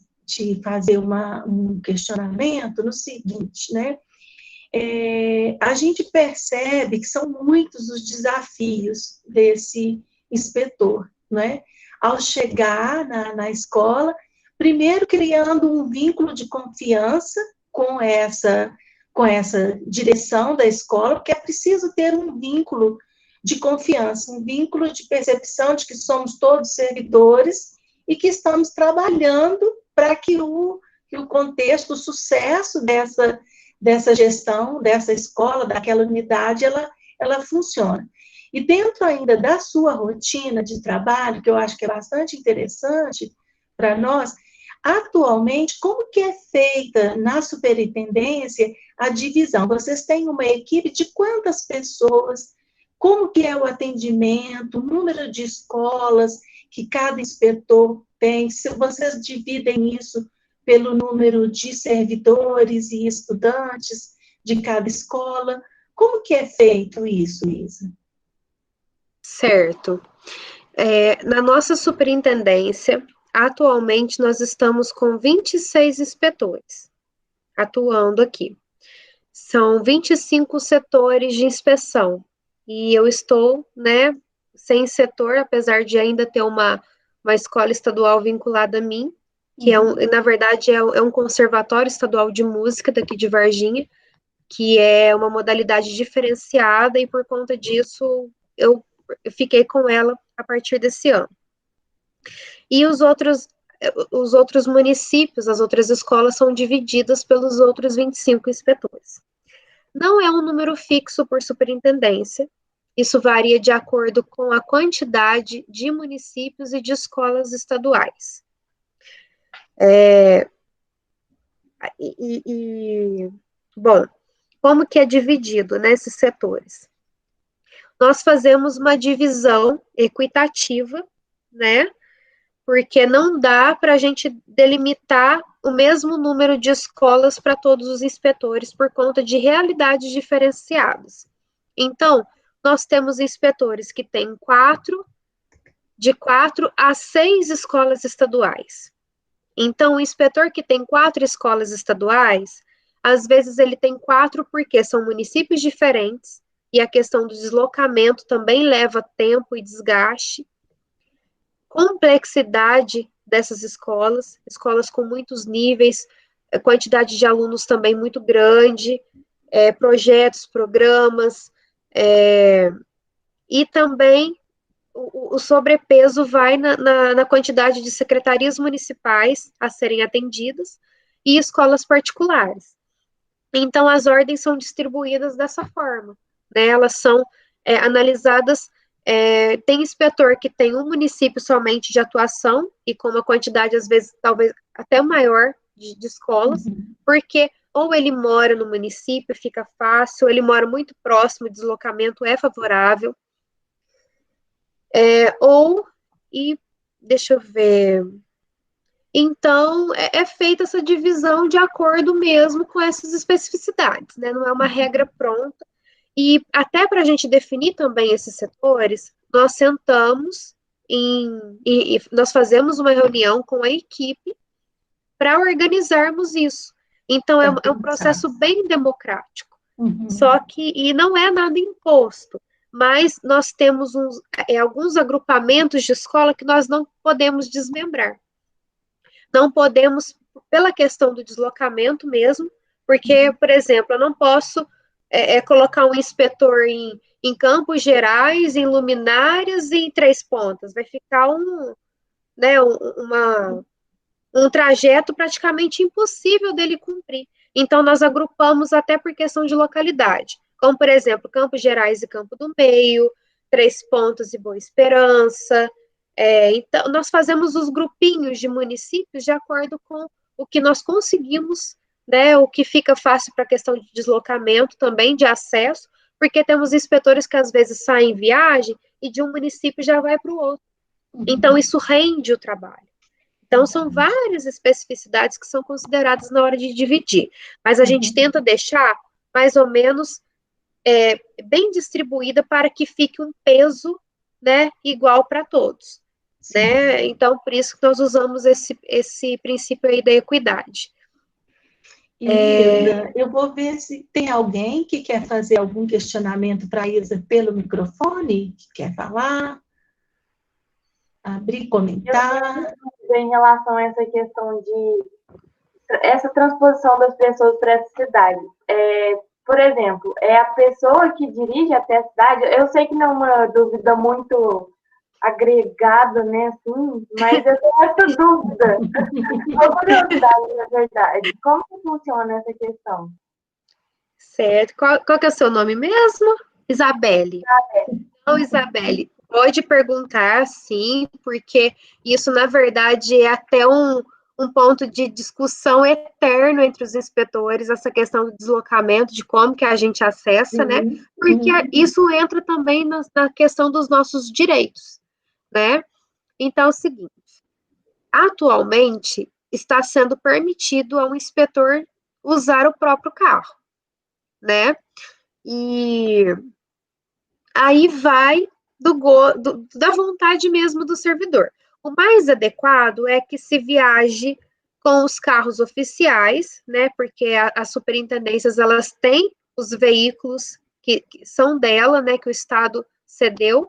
fazer um questionamento no seguinte, né, a gente percebe que são muitos os desafios desse inspetor, né? Ao chegar na escola, primeiro criando um vínculo de confiança com essa direção da escola, porque é preciso ter um vínculo de confiança, um vínculo de percepção de que somos todos servidores e que estamos trabalhando para que o contexto, o sucesso dessa gestão, dessa escola, daquela unidade, ela funciona. E dentro ainda da sua rotina de trabalho, que eu acho que é bastante interessante para nós, atualmente, como que é feita na superintendência a divisão? Vocês têm uma equipe de quantas pessoas? Como que é o atendimento, o número de escolas que cada inspetor tem? Se vocês dividem isso pelo número de servidores e estudantes de cada escola. Como que é feito isso, Isa? Certo. Na nossa superintendência, atualmente nós estamos com 26 inspetores atuando aqui. São 25 setores de inspeção. E eu estou, né, sem setor, apesar de ainda ter uma escola estadual vinculada a mim, que na verdade, é um conservatório estadual de música daqui de Varginha, que é uma modalidade diferenciada, e por conta disso, eu fiquei com ela a partir desse ano. E os outros municípios, as outras escolas, são divididas pelos outros 25 inspetores. Não é um número fixo por superintendência, isso varia de acordo com a quantidade de municípios e de escolas estaduais. Bom, como que é dividido nesses setores? Nós fazemos uma divisão equitativa, né? Porque não dá para a gente delimitar o mesmo número de escolas para todos os inspetores por conta de realidades diferenciadas. Então, nós temos inspetores que têm de 4 a 6 escolas estaduais. Então, o inspetor que tem 4 escolas estaduais, às vezes ele tem 4 porque são municípios diferentes, e a questão do deslocamento também leva tempo e desgaste. Complexidade dessas escolas com muitos níveis, quantidade de alunos também muito grande, projetos, programas, e também o sobrepeso vai na quantidade de secretarias municipais a serem atendidas e escolas particulares. Então, as ordens são distribuídas dessa forma, né? Elas são analisadas. Tem inspetor que tem um município somente de atuação e com uma quantidade, às vezes, talvez até maior de escolas, porque ou ele mora no município, fica fácil, ou ele mora muito próximo, o deslocamento é favorável, deixa eu ver, Então, é feita essa divisão de acordo mesmo com essas especificidades, né? Não é uma regra pronta. E até para a gente definir também esses setores, nós sentamos e nós fazemos uma reunião com a equipe para organizarmos isso. Então, é um processo bem democrático. Só que, e não é nada imposto, mas nós temos alguns agrupamentos de escola que nós não podemos desmembrar. Não podemos, pela questão do deslocamento mesmo, porque, por exemplo, eu não posso colocar um inspetor em Campos Gerais, em Luminárias e em Três Pontas. Vai ficar um trajeto praticamente impossível dele cumprir. Então, nós agrupamos até por questão de localidade, como, por exemplo, Campos Gerais e Campo do Meio, Três Pontas e Boa Esperança. Então, nós fazemos os grupinhos de municípios de acordo com o que nós conseguimos, né, o que fica fácil para a questão de deslocamento também, de acesso, porque temos inspetores que às vezes saem em viagem e de um município já vai para o outro. Então, isso rende o trabalho. Então, são várias especificidades que são consideradas na hora de dividir, mas a gente tenta deixar mais ou menos bem distribuída para que fique um peso, né, igual para todos. Né? Então, por isso que nós usamos esse princípio aí da equidade. Isa, eu vou ver se tem alguém que quer fazer algum questionamento para a Isa pelo microfone, que quer falar, abrir, comentar. Em relação a essa questão de essa transposição das pessoas para essa cidade. Por exemplo, é a pessoa que dirige até a cidade, eu sei que não é uma dúvida muito agregada, né, assim, mas eu tenho essa dúvida. Uma curiosidade, na verdade. Como que funciona essa questão? Certo. Qual que é o seu nome mesmo? Isabelle. Então, Isabelle, pode perguntar, sim, porque isso, na verdade, é até um ponto de discussão eterno entre os inspetores, essa questão do deslocamento, de como que a gente acessa, né? Porque isso entra também na questão dos nossos direitos, né? Então, é o seguinte, atualmente, está sendo permitido a um inspetor usar o próprio carro, né? E aí vai da vontade mesmo do servidor. O mais adequado é que se viaje com os carros oficiais, né? Porque as superintendências, elas têm os veículos que são dela, né? Que o Estado cedeu.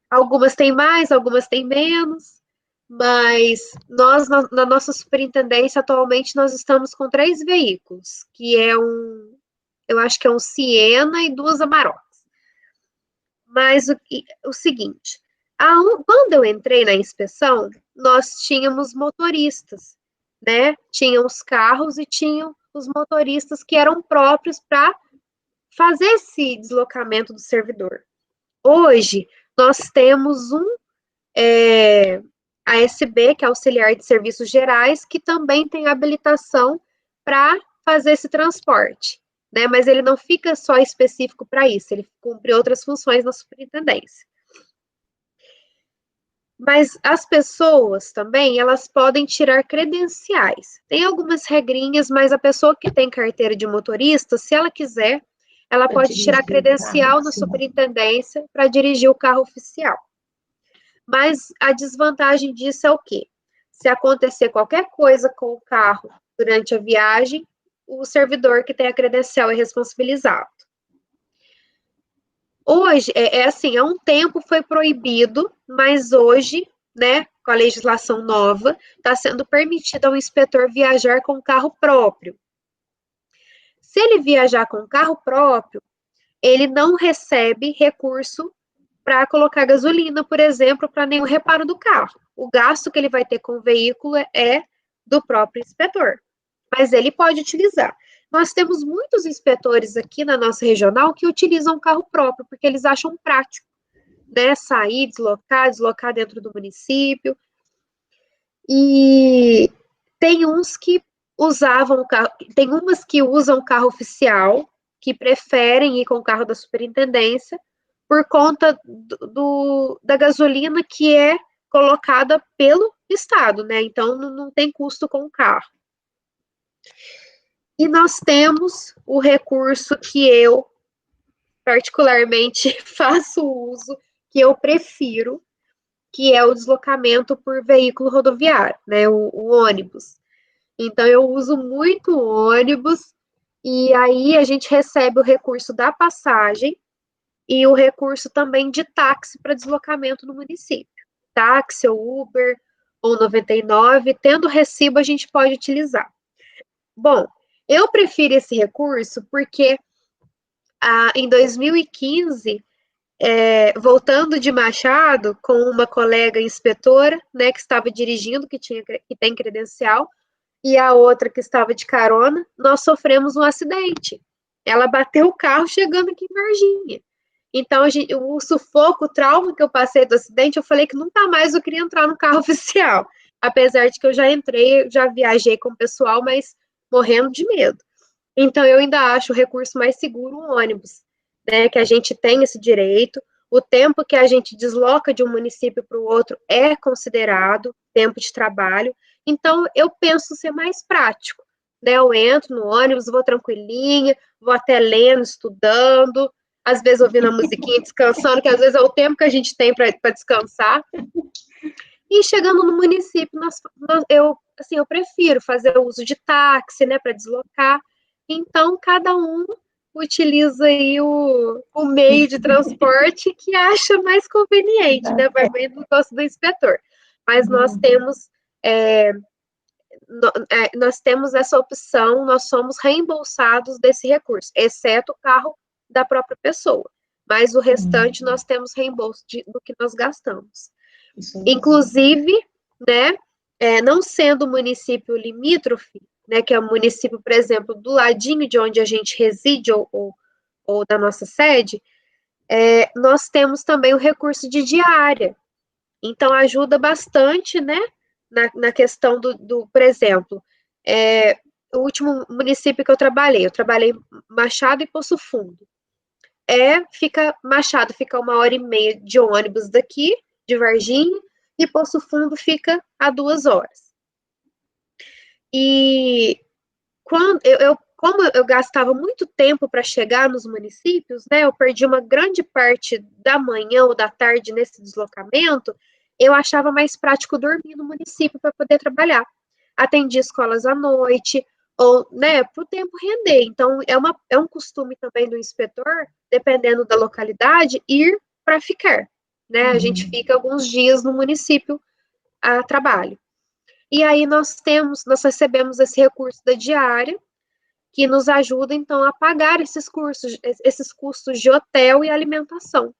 Algumas têm mais, algumas têm menos, mas nós, na nossa superintendência, atualmente, nós estamos com 3 veículos, que eu acho que é um Siena e 2 Amarok. Mas o seguinte, quando eu entrei na inspeção, nós tínhamos motoristas, né? Tinham os carros e tinham os motoristas que eram próprios para fazer esse deslocamento do servidor. Hoje, nós temos ASB, que é Auxiliar de Serviços Gerais, que também tem habilitação para fazer esse transporte. Né, mas ele não fica só específico para isso, ele cumpre outras funções na superintendência. Mas as pessoas também, elas podem tirar credenciais. Tem algumas regrinhas, mas a pessoa que tem carteira de motorista, se ela quiser, ela pode tirar credencial na superintendência para dirigir o carro oficial. Mas a desvantagem disso é o quê? Se acontecer qualquer coisa com o carro durante a viagem, o servidor que tem a credencial é responsabilizado. Hoje, assim, há um tempo foi proibido, mas hoje, né, com a legislação nova, está sendo permitido ao inspetor viajar com carro próprio. Se ele viajar com carro próprio, ele não recebe recurso para colocar gasolina, por exemplo, para nenhum reparo do carro. O gasto que ele vai ter com o veículo é do próprio inspetor, mas ele pode utilizar. Nós temos muitos inspetores aqui na nossa regional que utilizam carro próprio, porque eles acham prático, né, sair, deslocar dentro do município. E tem uns que usavam o carro, tem umas que usam o carro oficial, que preferem ir com o carro da superintendência, por conta da gasolina que é colocada pelo estado, né? Então não tem custo com o carro. E nós temos o recurso que eu particularmente faço uso, que eu prefiro, que é o deslocamento por veículo rodoviário, né? O ônibus. Então eu uso muito o ônibus, e aí a gente recebe o recurso da passagem e o recurso também de táxi para deslocamento no município. Táxi ou Uber ou 99, tendo recibo a gente pode utilizar. Bom, eu prefiro esse recurso porque em 2015, voltando de Machado com uma colega inspetora, né, que estava dirigindo, que tem credencial, e a outra que estava de carona, nós sofremos um acidente. Ela bateu o carro chegando aqui em Varginha. Então, o sufoco, o trauma que eu passei do acidente, eu falei que nunca mais eu queria entrar no carro oficial. Apesar de que eu já entrei, já viajei com o pessoal, mas morrendo de medo. Então, eu ainda acho o recurso mais seguro um ônibus, né? Que a gente tem esse direito. O tempo que a gente desloca de um município para o outro é considerado tempo de trabalho. Então, eu penso ser mais prático, né? Eu entro no ônibus, vou tranquilinha, vou até lendo, estudando, às vezes ouvindo a musiquinha, descansando, que às vezes é o tempo que a gente tem para descansar. E chegando no município, eu prefiro fazer o uso de táxi, né, para deslocar. Então, cada um utiliza aí o meio de transporte que acha mais conveniente, né, vai bem do gosto do inspetor. Mas nós temos essa opção, nós somos reembolsados desse recurso, exceto o carro da própria pessoa. Mas o restante nós temos reembolso do que nós gastamos. Inclusive, né, não sendo município limítrofe, né, que é um município, por exemplo, do ladinho de onde a gente reside ou da nossa sede, nós temos também o recurso de diária. Então, ajuda bastante, né, na questão por exemplo, o último município que eu trabalhei Machado e Poço Fundo. Machado fica 1h30 de ônibus daqui, de Varginha, e Poço Fundo fica a 2 horas. E como eu gastava muito tempo para chegar nos municípios, né, eu perdi uma grande parte da manhã ou da tarde nesse deslocamento, eu achava mais prático dormir no município para poder trabalhar. Atendi escolas à noite, ou, né, para o tempo render. Então, é um costume também do inspetor, dependendo da localidade, ir para ficar, né? A gente fica alguns dias no município a trabalho. E aí nós recebemos esse recurso da diária, que nos ajuda, então, a pagar esses custos de hotel e alimentação.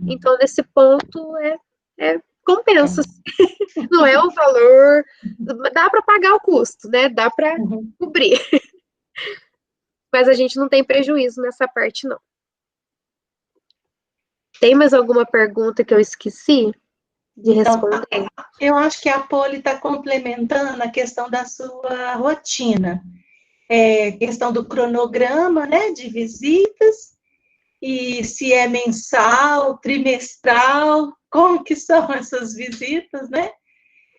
Então, nesse ponto, compensa. Não é o valor, dá para pagar o custo, né? Dá para cobrir. Mas a gente não tem prejuízo nessa parte, não. Tem mais alguma pergunta que eu esqueci de responder? Então, eu acho que a Poli está complementando a questão da sua rotina. Questão do cronograma, né, de visitas, e se é mensal, trimestral, como que são essas visitas, né?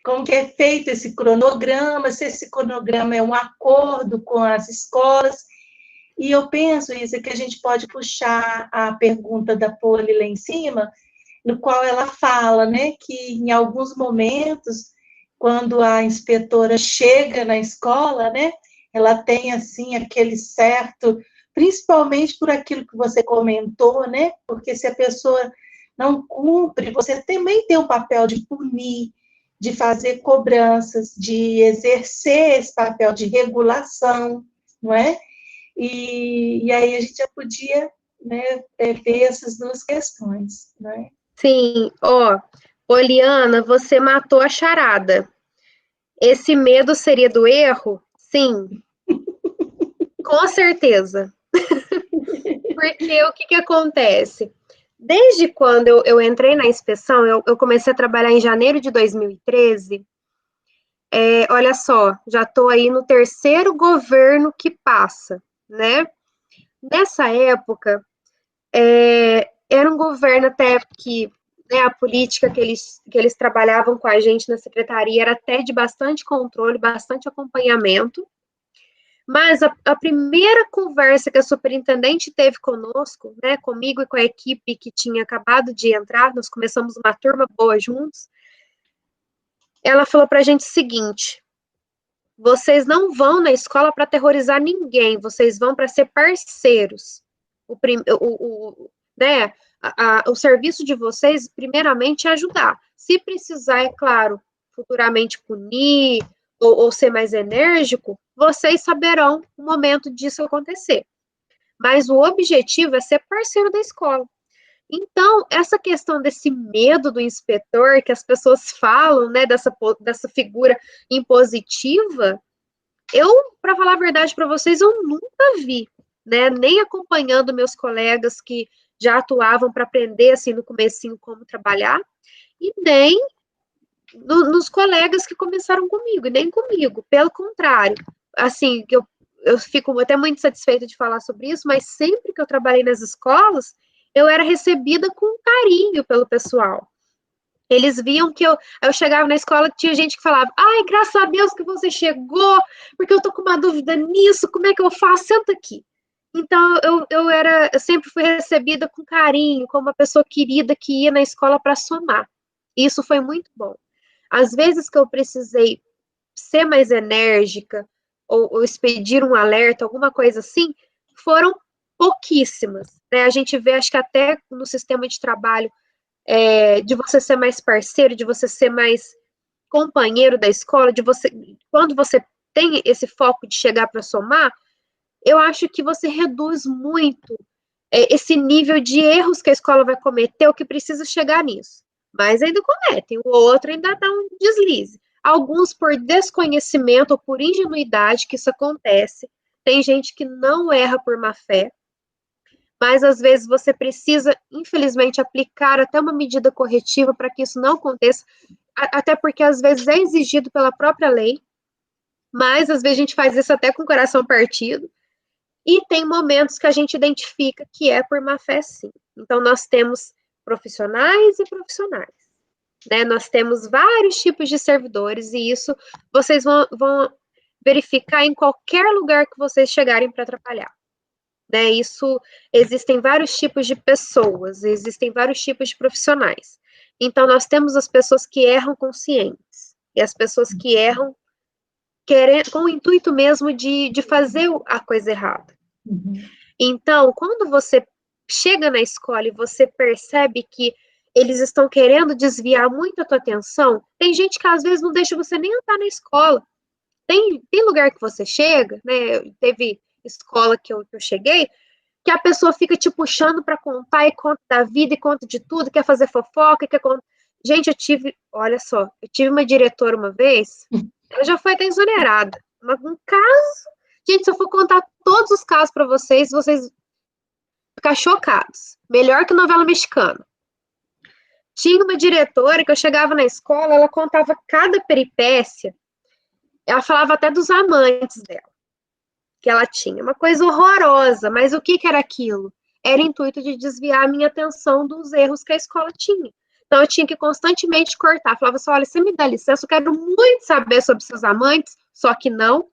Como que é feito esse cronograma, se esse cronograma é um acordo com as escolas. E eu penso isso, que a gente pode puxar a pergunta da Poli lá em cima, no qual ela fala, né, que em alguns momentos, quando a inspetora chega na escola, né, ela tem, assim, aquele certo, principalmente por aquilo que você comentou, né, porque se a pessoa não cumpre, você também tem o papel de punir, de fazer cobranças, de exercer esse papel de regulação, não é? E aí a gente já podia, né, ver essas duas questões, né? Sim, Poliana, você matou a charada. Esse medo seria do erro? Sim, com certeza. Porque o que acontece? Desde quando eu entrei na inspeção, eu comecei a trabalhar em janeiro de 2013. Olha só, já estou aí no 3º governo que passa, né? Nessa época, era um governo até que, né, a política que eles trabalhavam com a gente na secretaria era até de bastante controle, bastante acompanhamento. Mas a primeira conversa que a superintendente teve conosco, né, comigo e com a equipe que tinha acabado de entrar, nós começamos uma turma boa juntos, ela falou para a gente o seguinte: vocês não vão na escola para aterrorizar ninguém, vocês vão para ser parceiros. Né, o serviço de vocês, primeiramente, é ajudar. Se precisar, é claro, futuramente punir ou ser mais enérgico, vocês saberão o momento disso acontecer. Mas o objetivo é ser parceiro da escola. Então, essa questão desse medo do inspetor, que as pessoas falam, né, dessa figura impositiva, eu, para falar a verdade para vocês, eu nunca vi, né, nem acompanhando meus colegas que já atuavam para aprender, assim, no comecinho como trabalhar, e nem nos colegas que começaram comigo, e nem comigo, pelo contrário, assim, que eu fico até muito satisfeita de falar sobre isso, mas sempre que eu trabalhei nas escolas, eu era recebida com carinho pelo pessoal. Eles viam que eu chegava na escola, tinha gente que falava, ai, graças a Deus que você chegou, porque eu tô com uma dúvida nisso, como é que eu faço? Senta aqui. Então, eu sempre fui recebida com carinho, como uma pessoa querida que ia na escola para somar. Isso foi muito bom. Às vezes que eu precisei ser mais enérgica, ou expedir um alerta, alguma coisa assim, foram pouquíssimas. Né? A gente vê, acho que até no sistema de trabalho, de você ser mais parceiro, de você ser mais companheiro da escola, quando você tem esse foco de chegar para somar, eu acho que você reduz muito esse nível de erros que a escola vai cometer, o que precisa chegar nisso. Mas ainda cometem, o outro ainda dá um deslize. Alguns por desconhecimento ou por ingenuidade que isso acontece. Tem gente que não erra por má fé, mas às vezes você precisa, infelizmente, aplicar até uma medida corretiva para que isso não aconteça, até porque às vezes é exigido pela própria lei, mas às vezes a gente faz isso até com o coração partido, e tem momentos que a gente identifica que é por má fé, sim. Então, nós temos profissionais e profissionais, né? Nós temos vários tipos de servidores, e isso vocês vão verificar em qualquer lugar que vocês chegarem para trabalhar. Né? Isso, existem vários tipos de pessoas, existem vários tipos de profissionais. Então, nós temos as pessoas que erram conscientes, e as pessoas que erram com o intuito mesmo de fazer a coisa errada. Uhum. Então, quando você chega na escola e você percebe que eles estão querendo desviar muito a tua atenção, tem gente que às vezes não deixa você nem entrar na escola. Tem lugar que você chega, né? Teve escola que eu cheguei, que a pessoa fica te puxando para contar e conta da vida e conta de tudo, quer fazer fofoca, quer contar. Gente, olha só, eu tive uma diretora uma vez, ela já foi até exonerada. Um caso, gente, se eu for contar todos os casos para vocês ficar chocados. Melhor que novela mexicana. Tinha uma diretora que eu chegava na escola, ela contava cada peripécia, ela falava até dos amantes dela, que ela tinha. Uma coisa horrorosa, mas o que era aquilo? Era intuito de desviar a minha atenção dos erros que a escola tinha. Então, eu tinha que constantemente cortar. Falava assim, olha, você me dá licença, eu quero muito saber sobre seus amantes, só que não,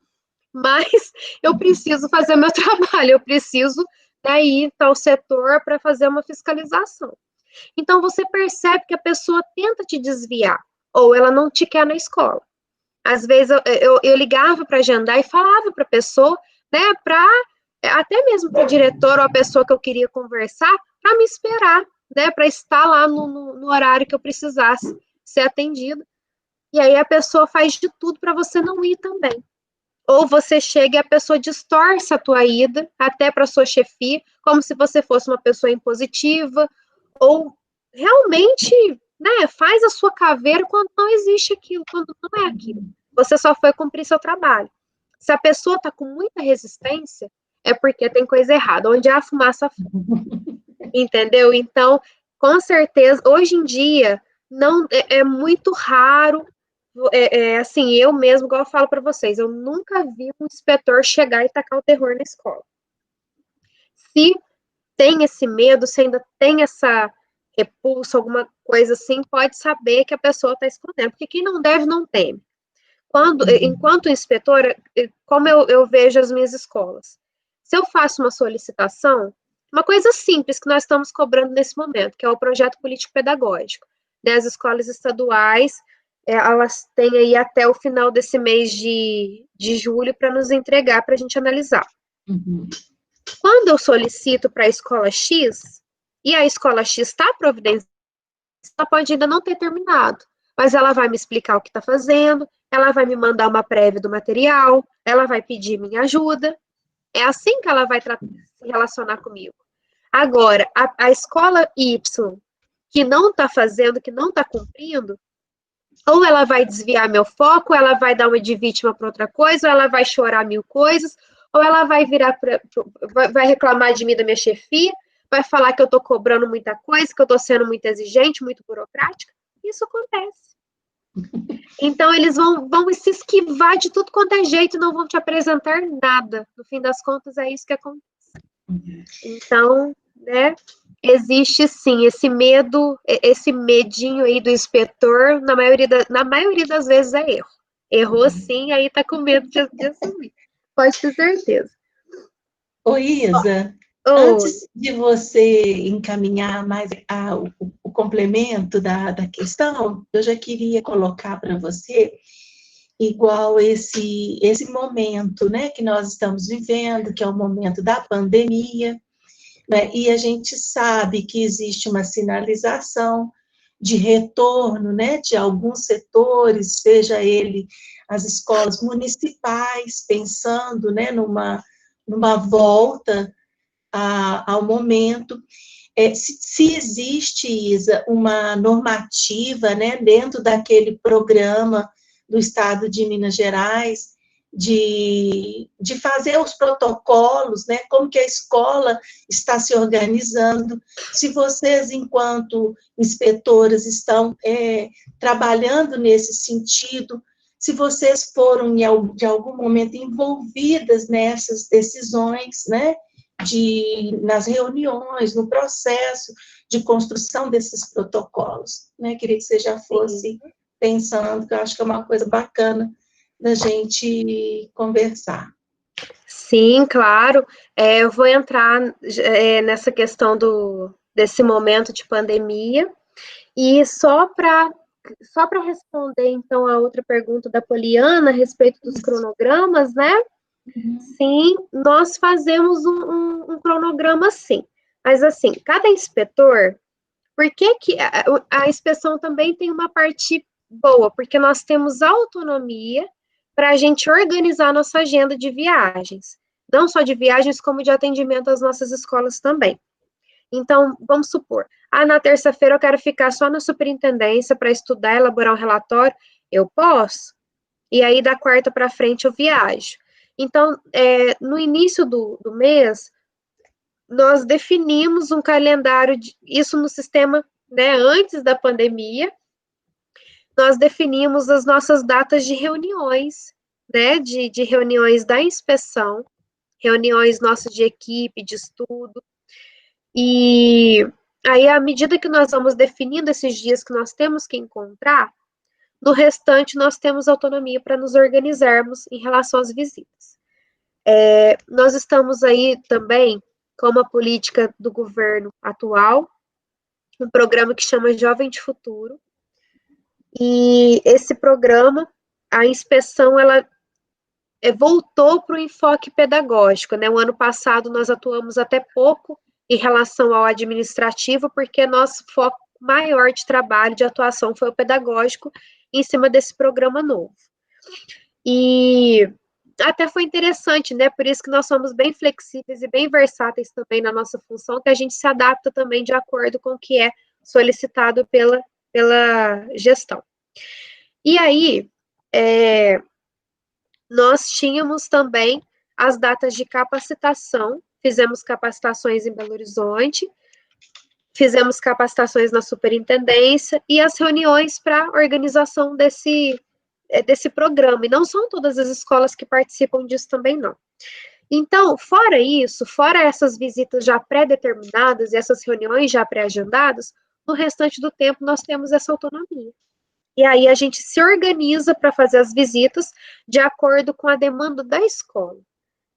mas eu preciso fazer meu trabalho, eu preciso ir ao setor para fazer uma fiscalização. Então, você percebe que a pessoa tenta te desviar, ou ela não te quer na escola. Às vezes, eu ligava para agendar e falava para a pessoa, né, até mesmo para o diretor ou a pessoa que eu queria conversar, para me esperar, né, para estar lá no horário que eu precisasse ser atendida. E aí a pessoa faz de tudo para você não ir também. Ou você chega e a pessoa distorce a tua ida, até para a sua chefia, como se você fosse uma pessoa impositiva, ou realmente, né, faz a sua caveira quando não existe aquilo, quando não é aquilo. Você só foi cumprir seu trabalho. Se a pessoa está com muita resistência, é porque tem coisa errada, onde há a fumaça, entendeu? Então, com certeza, hoje em dia, não é muito raro, assim, eu mesmo, igual eu falo para vocês, eu nunca vi um inspetor chegar e tacar o terror na escola. Se tem esse medo, se ainda tem repulso, alguma coisa assim, pode saber que a pessoa está escondendo, porque quem não deve não teme. Enquanto inspetora, como eu vejo as minhas escolas, se eu faço uma solicitação, uma coisa simples que nós estamos cobrando nesse momento, que é o projeto político-pedagógico, né? As escolas estaduais, elas têm aí até o final desse mês de julho para nos entregar, para a gente analisar. Quando eu solicito para a escola X, e a escola X está providenciando, ela pode ainda não ter terminado, mas ela vai me explicar o que está fazendo, ela vai me mandar uma prévia do material, ela vai pedir minha ajuda. É assim que ela vai se relacionar comigo. Agora, a escola Y, que não está fazendo, que não está cumprindo, ou ela vai desviar meu foco, ou ela vai dar uma de vítima para outra coisa, ou ela vai chorar 1000 coisas, ou ela vai vai reclamar de mim, da minha chefia, vai falar que eu estou cobrando muita coisa, que eu estou sendo muito exigente, muito burocrática. Isso acontece. Então, eles vão se esquivar de tudo quanto é jeito e não vão te apresentar nada. No fim das contas, é isso que acontece. Então, né, existe sim esse medo, esse medinho aí do inspetor, na maioria das vezes é erro. Errou sim, aí tá com medo de assumir. Pode ter certeza. Ô, Isa, antes de você encaminhar mais o complemento da questão, eu já queria colocar para você, igual esse momento, né, que nós estamos vivendo, que é o momento da pandemia, né, e a gente sabe que existe uma sinalização de retorno, né, de alguns setores, seja ele as escolas municipais, pensando, né, numa volta ao momento. Se existe, Isa, uma normativa, né, dentro daquele programa do Estado de Minas Gerais, de fazer os protocolos, né, como que a escola está se organizando, se vocês, enquanto inspetoras, estão trabalhando nesse sentido, se vocês foram, de algum momento, envolvidas nessas decisões, né, nas reuniões, no processo de construção desses protocolos, né, queria que você já fosse pensando, que eu acho que é uma coisa bacana da gente conversar. Sim, claro. Eu vou entrar nessa questão desse momento de pandemia, e só para responder, então, a outra pergunta da Poliana a respeito dos cronogramas, né? Sim, nós fazemos um cronograma, sim. Mas, assim, cada inspetor, por que a inspeção também tem uma parte boa? Porque nós temos autonomia para a gente organizar a nossa agenda de viagens. Não só de viagens, como de atendimento às nossas escolas também. Então, vamos supor, na terça-feira eu quero ficar só na superintendência para estudar, elaborar um relatório, eu posso, e aí da quarta para frente eu viajo. Então, no início do mês, nós definimos um calendário, isso no sistema, né, antes da pandemia, nós definimos as nossas datas de reuniões, né, de reuniões da inspeção, reuniões nossas de equipe, de estudo, e aí, à medida que nós vamos definindo esses dias que nós temos que encontrar, no restante nós temos autonomia para nos organizarmos em relação às visitas. Nós estamos aí também com uma política do governo atual, um programa que chama Jovem de Futuro, e esse programa, a inspeção, ela voltou para o enfoque pedagógico, né? O ano passado nós atuamos até pouco em relação ao administrativo, porque nosso foco maior de trabalho, de atuação, foi o pedagógico, em cima desse programa novo. E até foi interessante, né? Por isso que nós somos bem flexíveis e bem versáteis também na nossa função, que a gente se adapta também de acordo com o que é solicitado pela gestão. E aí, nós tínhamos também as datas de capacitação, fizemos capacitações em Belo Horizonte, fizemos capacitações na superintendência e as reuniões para organização desse programa, e não são todas as escolas que participam disso também, não. Então, fora isso, fora essas visitas já pré-determinadas e essas reuniões já pré-agendadas, no restante do tempo nós temos essa autonomia. E aí a gente se organiza para fazer as visitas de acordo com a demanda da escola,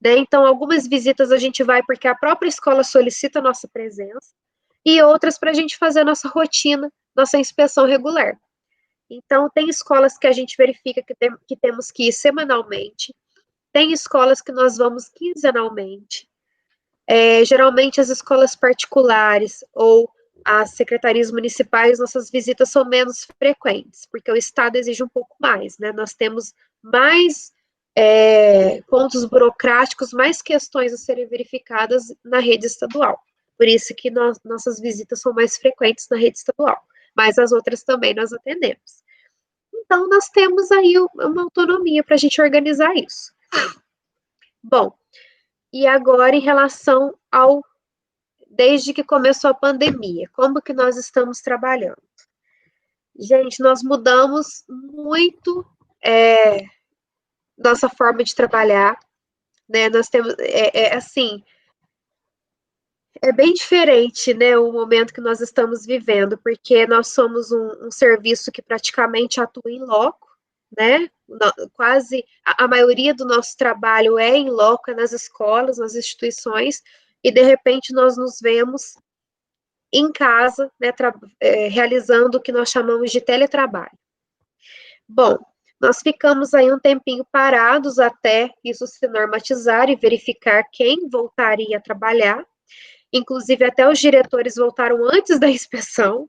né? Então, algumas visitas a gente vai porque a própria escola solicita a nossa presença, e outras para a gente fazer a nossa rotina, nossa inspeção regular. Então, tem escolas que a gente verifica que temos que ir semanalmente, tem escolas que nós vamos quinzenalmente. Geralmente, as escolas particulares ou as secretarias municipais, nossas visitas são menos frequentes, porque o Estado exige um pouco mais, né? Nós temos mais pontos burocráticos, mais questões a serem verificadas na rede estadual. Por isso que nossas visitas são mais frequentes na rede estadual, mas as outras também nós atendemos. Então, nós temos aí uma autonomia para a gente organizar isso. Bom, e agora em relação desde que começou a pandemia, como que nós estamos trabalhando? Gente, nós mudamos muito nossa forma de trabalhar, né? Nós temos, assim, é bem diferente, né, o momento que nós estamos vivendo, porque nós somos um serviço que praticamente atua em loco, né? Quase a maioria do nosso trabalho é em loco, é nas escolas, nas instituições, e de repente nós nos vemos em casa, né, realizando o que nós chamamos de teletrabalho. Bom, nós ficamos aí um tempinho parados até isso se normatizar e verificar quem voltaria a trabalhar. Inclusive, até os diretores voltaram antes da inspeção,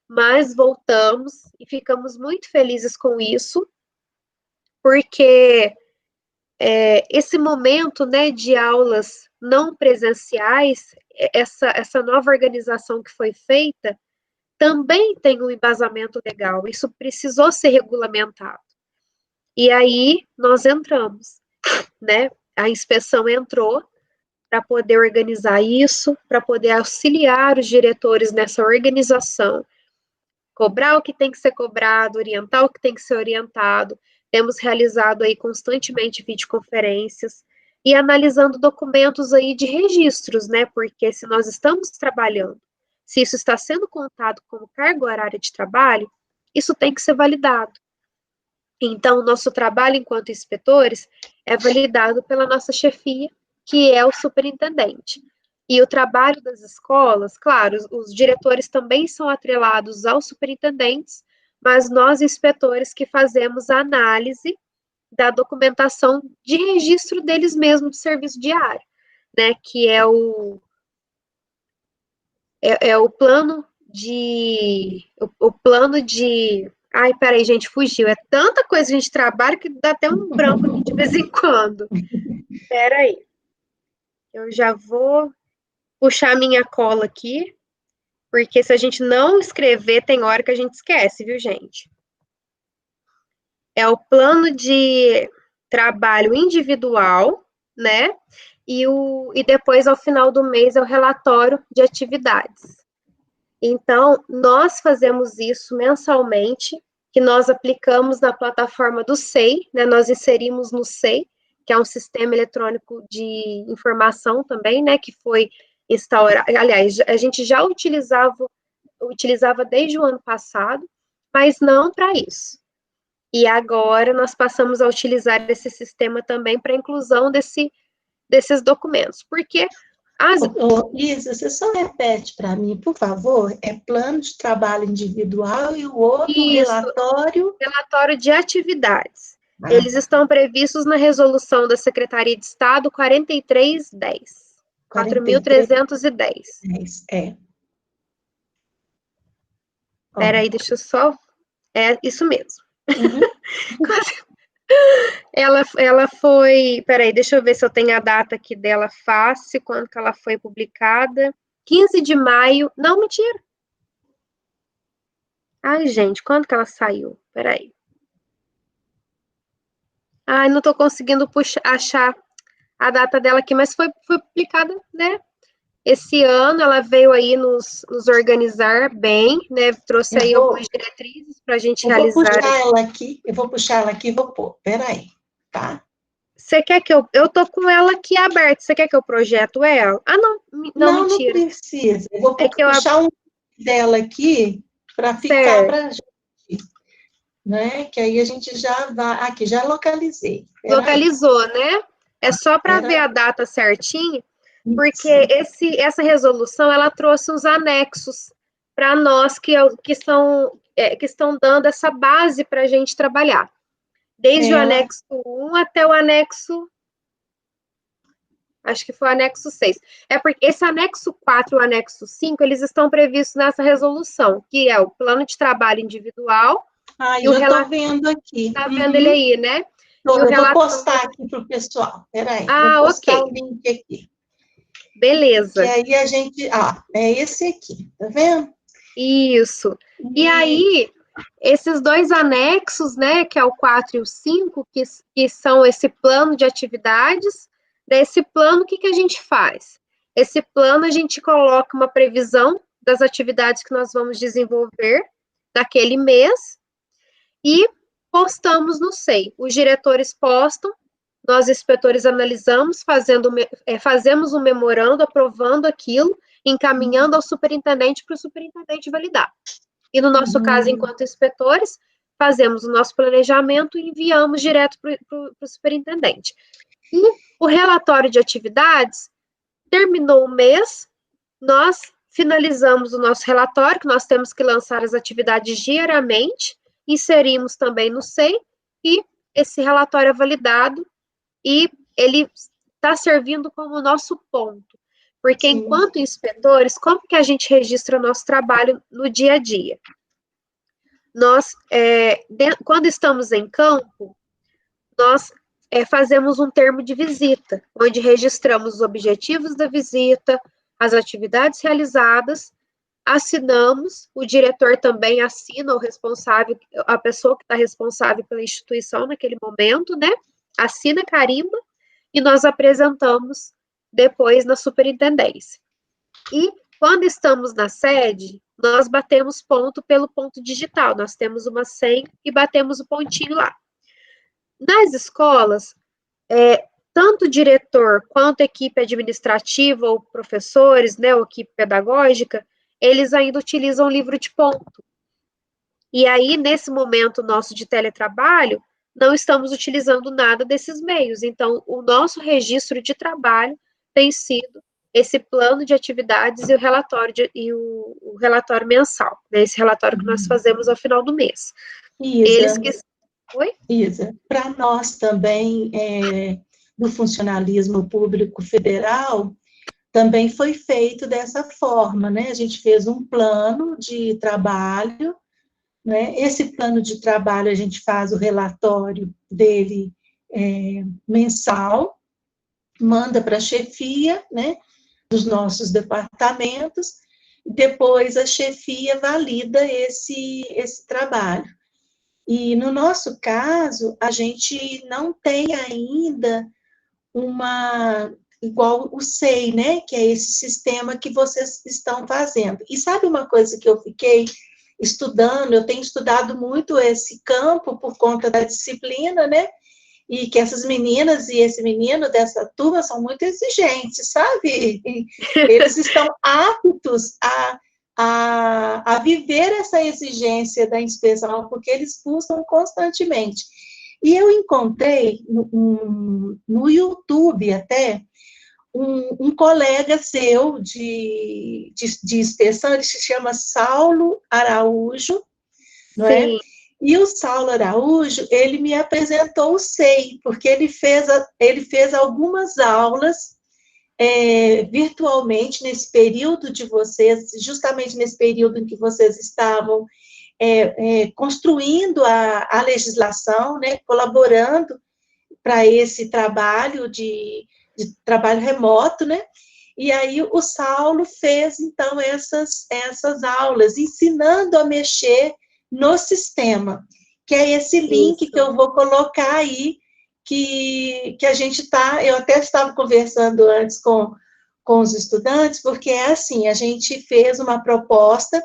mas voltamos e ficamos muito felizes com isso, porque esse momento, né, de aulas não presenciais, essa nova organização que foi feita, também tem um embasamento legal, isso precisou ser regulamentado. E aí, nós entramos, né, a inspeção entrou para poder organizar isso, para poder auxiliar os diretores nessa organização, cobrar o que tem que ser cobrado, orientar o que tem que ser orientado. Temos realizado aí constantemente videoconferências e analisando documentos aí de registros, né? Porque se nós estamos trabalhando, se isso está sendo contado como carga horária de trabalho, isso tem que ser validado. Então, o nosso trabalho enquanto inspetores é validado pela nossa chefia, que é o superintendente. E o trabalho das escolas, claro, os diretores também são atrelados aos superintendentes, mas nós, inspetores, que fazemos a análise da documentação de registro deles mesmos de serviço diário, né, que é o plano de... Ai, peraí, gente, fugiu. É tanta coisa que a gente trabalha que dá até um branco aqui de vez em quando. Peraí. Eu já vou puxar minha cola aqui, porque se a gente não escrever, tem hora que a gente esquece, viu, gente? É o plano de trabalho individual, né? E depois, ao final do mês, é o relatório de atividades. Então, nós fazemos isso mensalmente, que nós aplicamos na plataforma do SEI, né? Nós inserimos no SEI, que é um sistema eletrônico de informação também, né? Que foi instaurado, aliás, a gente já utilizava desde o ano passado, mas não para isso. E agora nós passamos a utilizar esse sistema também para a inclusão desses documentos, porque Isa, você só repete para mim, por favor, é plano de trabalho individual e o outro relatório de atividades. Eles estão previstos na resolução da Secretaria de Estado 4310. 4.310. Espera aí, deixa eu só... É isso mesmo. Uhum. Ela foi... Peraí, deixa eu ver se eu tenho a data aqui dela fácil, quando que ela foi publicada. 15 de maio... Não, mentira. Ai, gente, quando que ela saiu? Peraí. Ai, não tô conseguindo achar a data dela aqui, mas foi publicada, né? Esse ano ela veio aí nos organizar bem, né? Trouxe aí algumas diretrizes para a gente realizar. Eu vou puxar ela aqui e vou pôr. Peraí, tá? Você quer que eu tô com ela aqui aberta, você quer que eu projeto ela? Ah, não, mentira. Não precisa. Eu vou puxar dela aqui para ficar para a gente, né? Que aí a gente já vai... Aqui, já localizei. Localizou, né? É só para ver a data certinho, porque essa resolução, ela trouxe os anexos para nós que estão dando essa base para a gente trabalhar. Desde o anexo 1 até o anexo... Acho que foi o anexo 6. É porque esse anexo 4 e o anexo 5, eles estão previstos nessa resolução, que é o plano de trabalho individual. E eu estou vendo aqui. Está vendo ele aí, né? Eu vou postar aqui para o pessoal. Peraí, vou postar o link aqui. Beleza. Que aí a gente... é esse aqui, tá vendo? Isso. E aí, esses dois anexos, né, que é o 4 e o 5, que são esse plano de atividades. Desse plano, o que a gente faz? Esse plano, a gente coloca uma previsão das atividades que nós vamos desenvolver naquele mês e postamos no SEI. Os diretores postam, nós, inspetores, analisamos, fazemos um memorando, aprovando aquilo, encaminhando ao superintendente para o superintendente validar. E no nosso caso, enquanto inspetores, fazemos o nosso planejamento e enviamos direto para o superintendente. E o relatório de atividades, terminou o mês, nós finalizamos o nosso relatório, que nós temos que lançar as atividades diariamente, inserimos também no SEI, e esse relatório é validado, e ele está servindo como nosso ponto, porque enquanto inspetores, como que a gente registra o nosso trabalho no dia a dia? Nós, quando estamos em campo, nós fazemos um termo de visita, onde registramos os objetivos da visita, as atividades realizadas, assinamos, o diretor também assina, o responsável, a pessoa que está responsável pela instituição naquele momento, né? Assina, carimba, e nós apresentamos depois na superintendência. E quando estamos na sede, nós batemos ponto pelo ponto digital, nós temos uma senha e batemos o pontinho lá. Nas escolas, tanto o diretor quanto a equipe administrativa, ou professores, né, ou equipe pedagógica, eles ainda utilizam livro de ponto. E aí, nesse momento nosso de teletrabalho, não estamos utilizando nada desses meios. Então, o nosso registro de trabalho tem sido esse plano de atividades e o relatório mensal, né, esse relatório que nós fazemos ao final do mês. Isa, para nós também, do funcionalismo público federal, também foi feito dessa forma, né? A gente fez um plano de trabalho, né? Esse plano de trabalho, a gente faz o relatório dele mensal, manda para a chefia, né, dos nossos departamentos, depois a chefia valida esse trabalho. E, no nosso caso, a gente não tem ainda igual o SEI, né, que é esse sistema que vocês estão fazendo. E sabe uma coisa que eu fiquei estudando, eu tenho estudado muito esse campo por conta da disciplina, né, e que essas meninas e esse menino dessa turma são muito exigentes, sabe? Eles estão aptos a viver essa exigência da inspeção, porque eles buscam constantemente. E eu encontrei no YouTube até um colega seu de inspeção, ele se chama Saulo Araújo, não é? E o Saulo Araújo, ele me apresentou o SEI, porque ele fez algumas aulas virtualmente nesse período de vocês, justamente nesse período em que vocês estavam construindo a legislação, né, colaborando para esse trabalho de trabalho remoto, né? E aí o Saulo fez, então, essas aulas, ensinando a mexer no sistema, que é esse link que eu vou colocar aí, que a gente está, eu até estava conversando antes com os estudantes, porque é assim, a gente fez uma proposta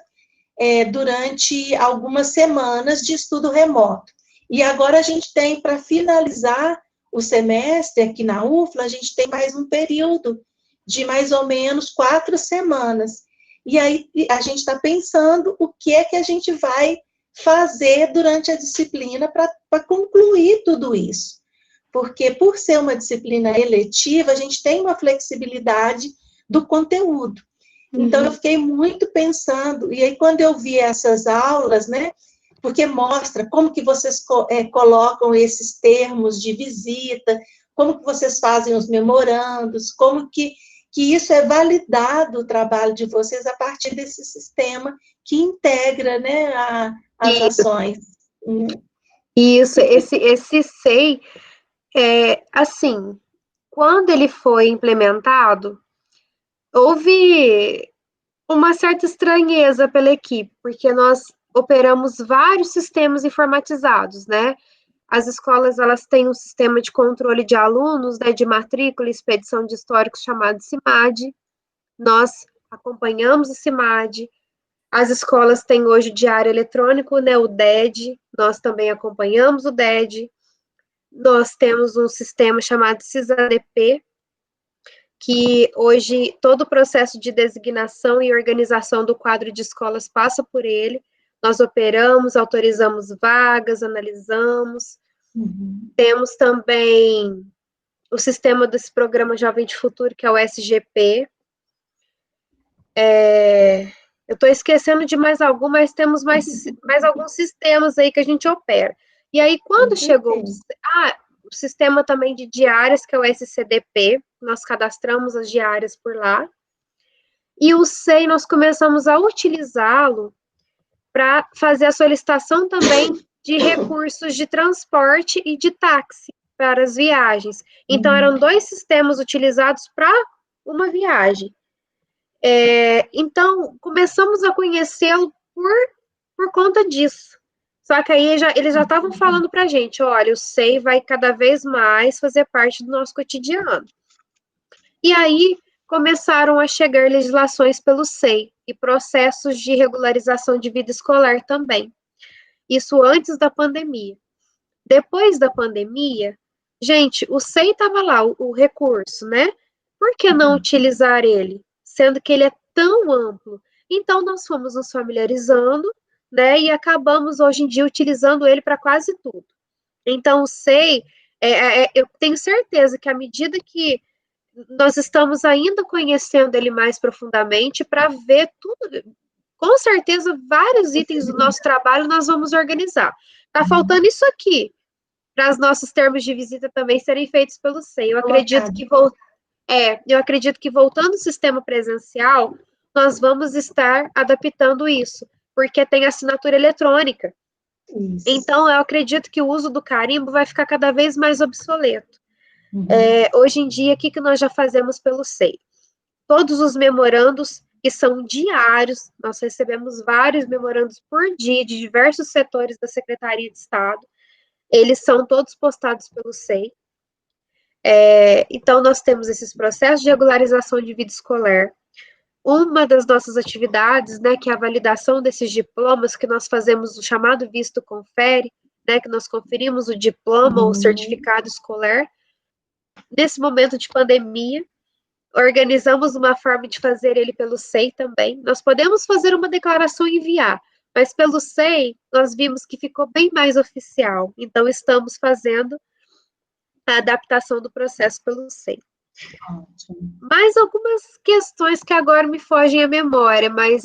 durante algumas semanas de estudo remoto, e agora a gente tem, para finalizar o semestre aqui na UFLA, a gente tem mais um período de mais ou menos 4 semanas, e aí a gente está pensando o que é que a gente vai fazer durante a disciplina para concluir tudo isso. Porque, por ser uma disciplina eletiva, a gente tem uma flexibilidade do conteúdo. Então, eu fiquei muito pensando, e aí quando eu vi essas aulas, né, porque mostra como que vocês colocam esses termos de visita, como que vocês fazem os memorandos, como que isso é validado o trabalho de vocês a partir desse sistema que integra, né, as ações. Isso, esse SEI, assim, quando ele foi implementado, houve uma certa estranheza pela equipe, porque nós operamos vários sistemas informatizados, né? As escolas, elas têm um sistema de controle de alunos, né, de matrícula e expedição de históricos chamado CIMAD. Nós acompanhamos o CIMAD. As escolas têm hoje o diário eletrônico, né, o DED. Nós também acompanhamos o DED. Nós temos um sistema chamado CISADP, que hoje todo o processo de designação e organização do quadro de escolas passa por ele. Nós operamos, autorizamos vagas, analisamos. Temos também o sistema desse programa Jovem de Futuro, que é o SGP. Eu estou esquecendo de mais algum, mas temos mais alguns sistemas aí que a gente opera. E aí, quando chegou... o sistema também de diárias, que é o SCDP, nós cadastramos as diárias por lá. E o SEI, nós começamos a utilizá-lo para fazer a solicitação também de recursos de transporte e de táxi para as viagens. Então, eram 2 sistemas utilizados para uma viagem. Então, começamos a conhecê-lo por conta disso. Só que aí eles já estavam falando para a gente, olha, o SEI vai cada vez mais fazer parte do nosso cotidiano. E aí começaram a chegar legislações pelo SEI e processos de regularização de vida escolar também. Isso antes da pandemia. Depois da pandemia, gente, o SEI estava lá, o recurso, né? Por que não utilizar ele? Sendo que ele é tão amplo. Então, nós fomos nos familiarizando, né? E acabamos, hoje em dia, utilizando ele para quase tudo. Então, o SEI, eu tenho certeza que à medida que nós estamos ainda conhecendo ele mais profundamente para ver tudo, com certeza, vários itens do nosso trabalho nós vamos organizar. Está faltando isso aqui, para os nossos termos de visita também serem feitos pelo SEI. Eu acredito que voltando ao sistema presencial, nós vamos estar adaptando isso, porque tem assinatura eletrônica. Isso. Então, eu acredito que o uso do carimbo vai ficar cada vez mais obsoleto. Hoje em dia, o que nós já fazemos pelo SEI? Todos os memorandos, que são diários, nós recebemos vários memorandos por dia, de diversos setores da Secretaria de Estado, eles são todos postados pelo SEI. Então, nós temos esses processos de regularização de vida escolar. Uma das nossas atividades, né, que é a validação desses diplomas, que nós fazemos o chamado visto confere, né, que nós conferimos o diploma ou o certificado escolar. Nesse momento de pandemia, organizamos uma forma de fazer ele pelo SEI também. Nós podemos fazer uma declaração e enviar, mas pelo SEI, nós vimos que ficou bem mais oficial. Então, estamos fazendo a adaptação do processo pelo SEI. Mais algumas questões que agora me fogem à memória, mas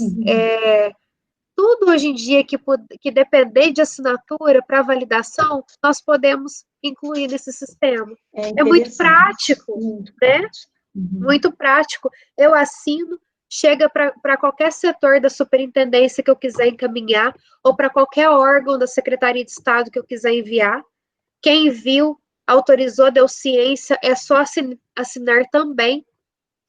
tudo hoje em dia que depender de assinatura para validação, nós podemos incluir nesse sistema. É muito prático, né? Muito prático. Eu assino, chega para qualquer setor da superintendência que eu quiser encaminhar, ou para qualquer órgão da Secretaria de Estado que eu quiser enviar. Quem viu, autorizou, deu ciência, é só assinar também.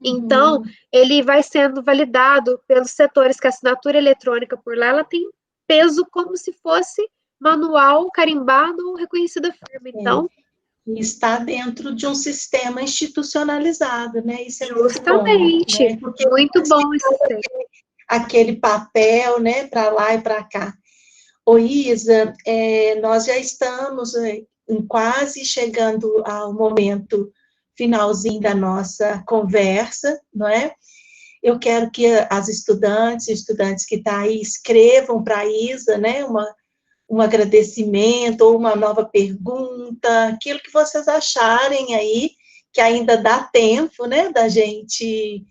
Então, ele vai sendo validado pelos setores que a assinatura eletrônica por lá, ela tem peso como se fosse manual, carimbado ou reconhecida firma. Então, e está dentro de um sistema institucionalizado, né? Isso é justamente, muito bom, né? Porque muito bom isso. Aquele papel, né, para lá e para cá. Ô, Isa, nós já estamos quase chegando ao momento finalzinho da nossa conversa, não é? eu quero que as estudantes que estão aí escrevam para a Isa, né, um agradecimento ou uma nova pergunta, aquilo que vocês acharem aí, que ainda dá tempo, né, da gente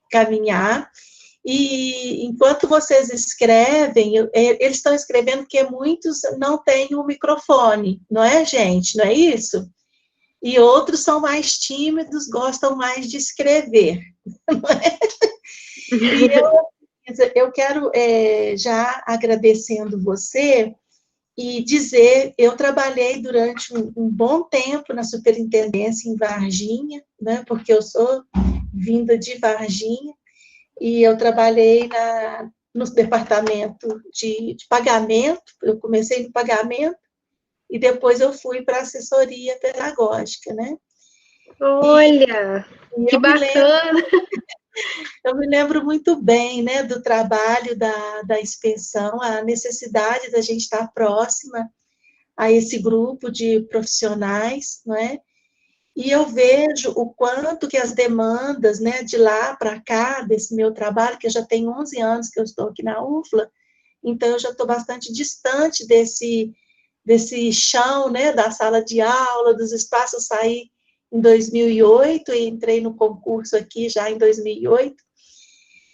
caminhar. E enquanto vocês escrevem, eles estão escrevendo porque muitos não têm o microfone, não é, gente? Não é isso? E outros são mais tímidos, gostam mais de escrever. Não é? E eu quero, já agradecendo você, e dizer, eu trabalhei durante um bom tempo na superintendência em Varginha, né, porque eu sou vinda de Varginha, e eu trabalhei no departamento de pagamento, eu comecei no pagamento, e depois eu fui para assessoria pedagógica, né? Olha, que bacana! Eu me lembro muito bem, né, do trabalho da inspeção, a necessidade da gente estar próxima a esse grupo de profissionais, não é? E eu vejo o quanto que as demandas, né, de lá para cá, desse meu trabalho, que eu já tenho 11 anos que eu estou aqui na UFLA, então eu já estou bastante distante desse chão, né, da sala de aula, dos espaços. Eu saí em 2008 e entrei no concurso aqui já em 2008,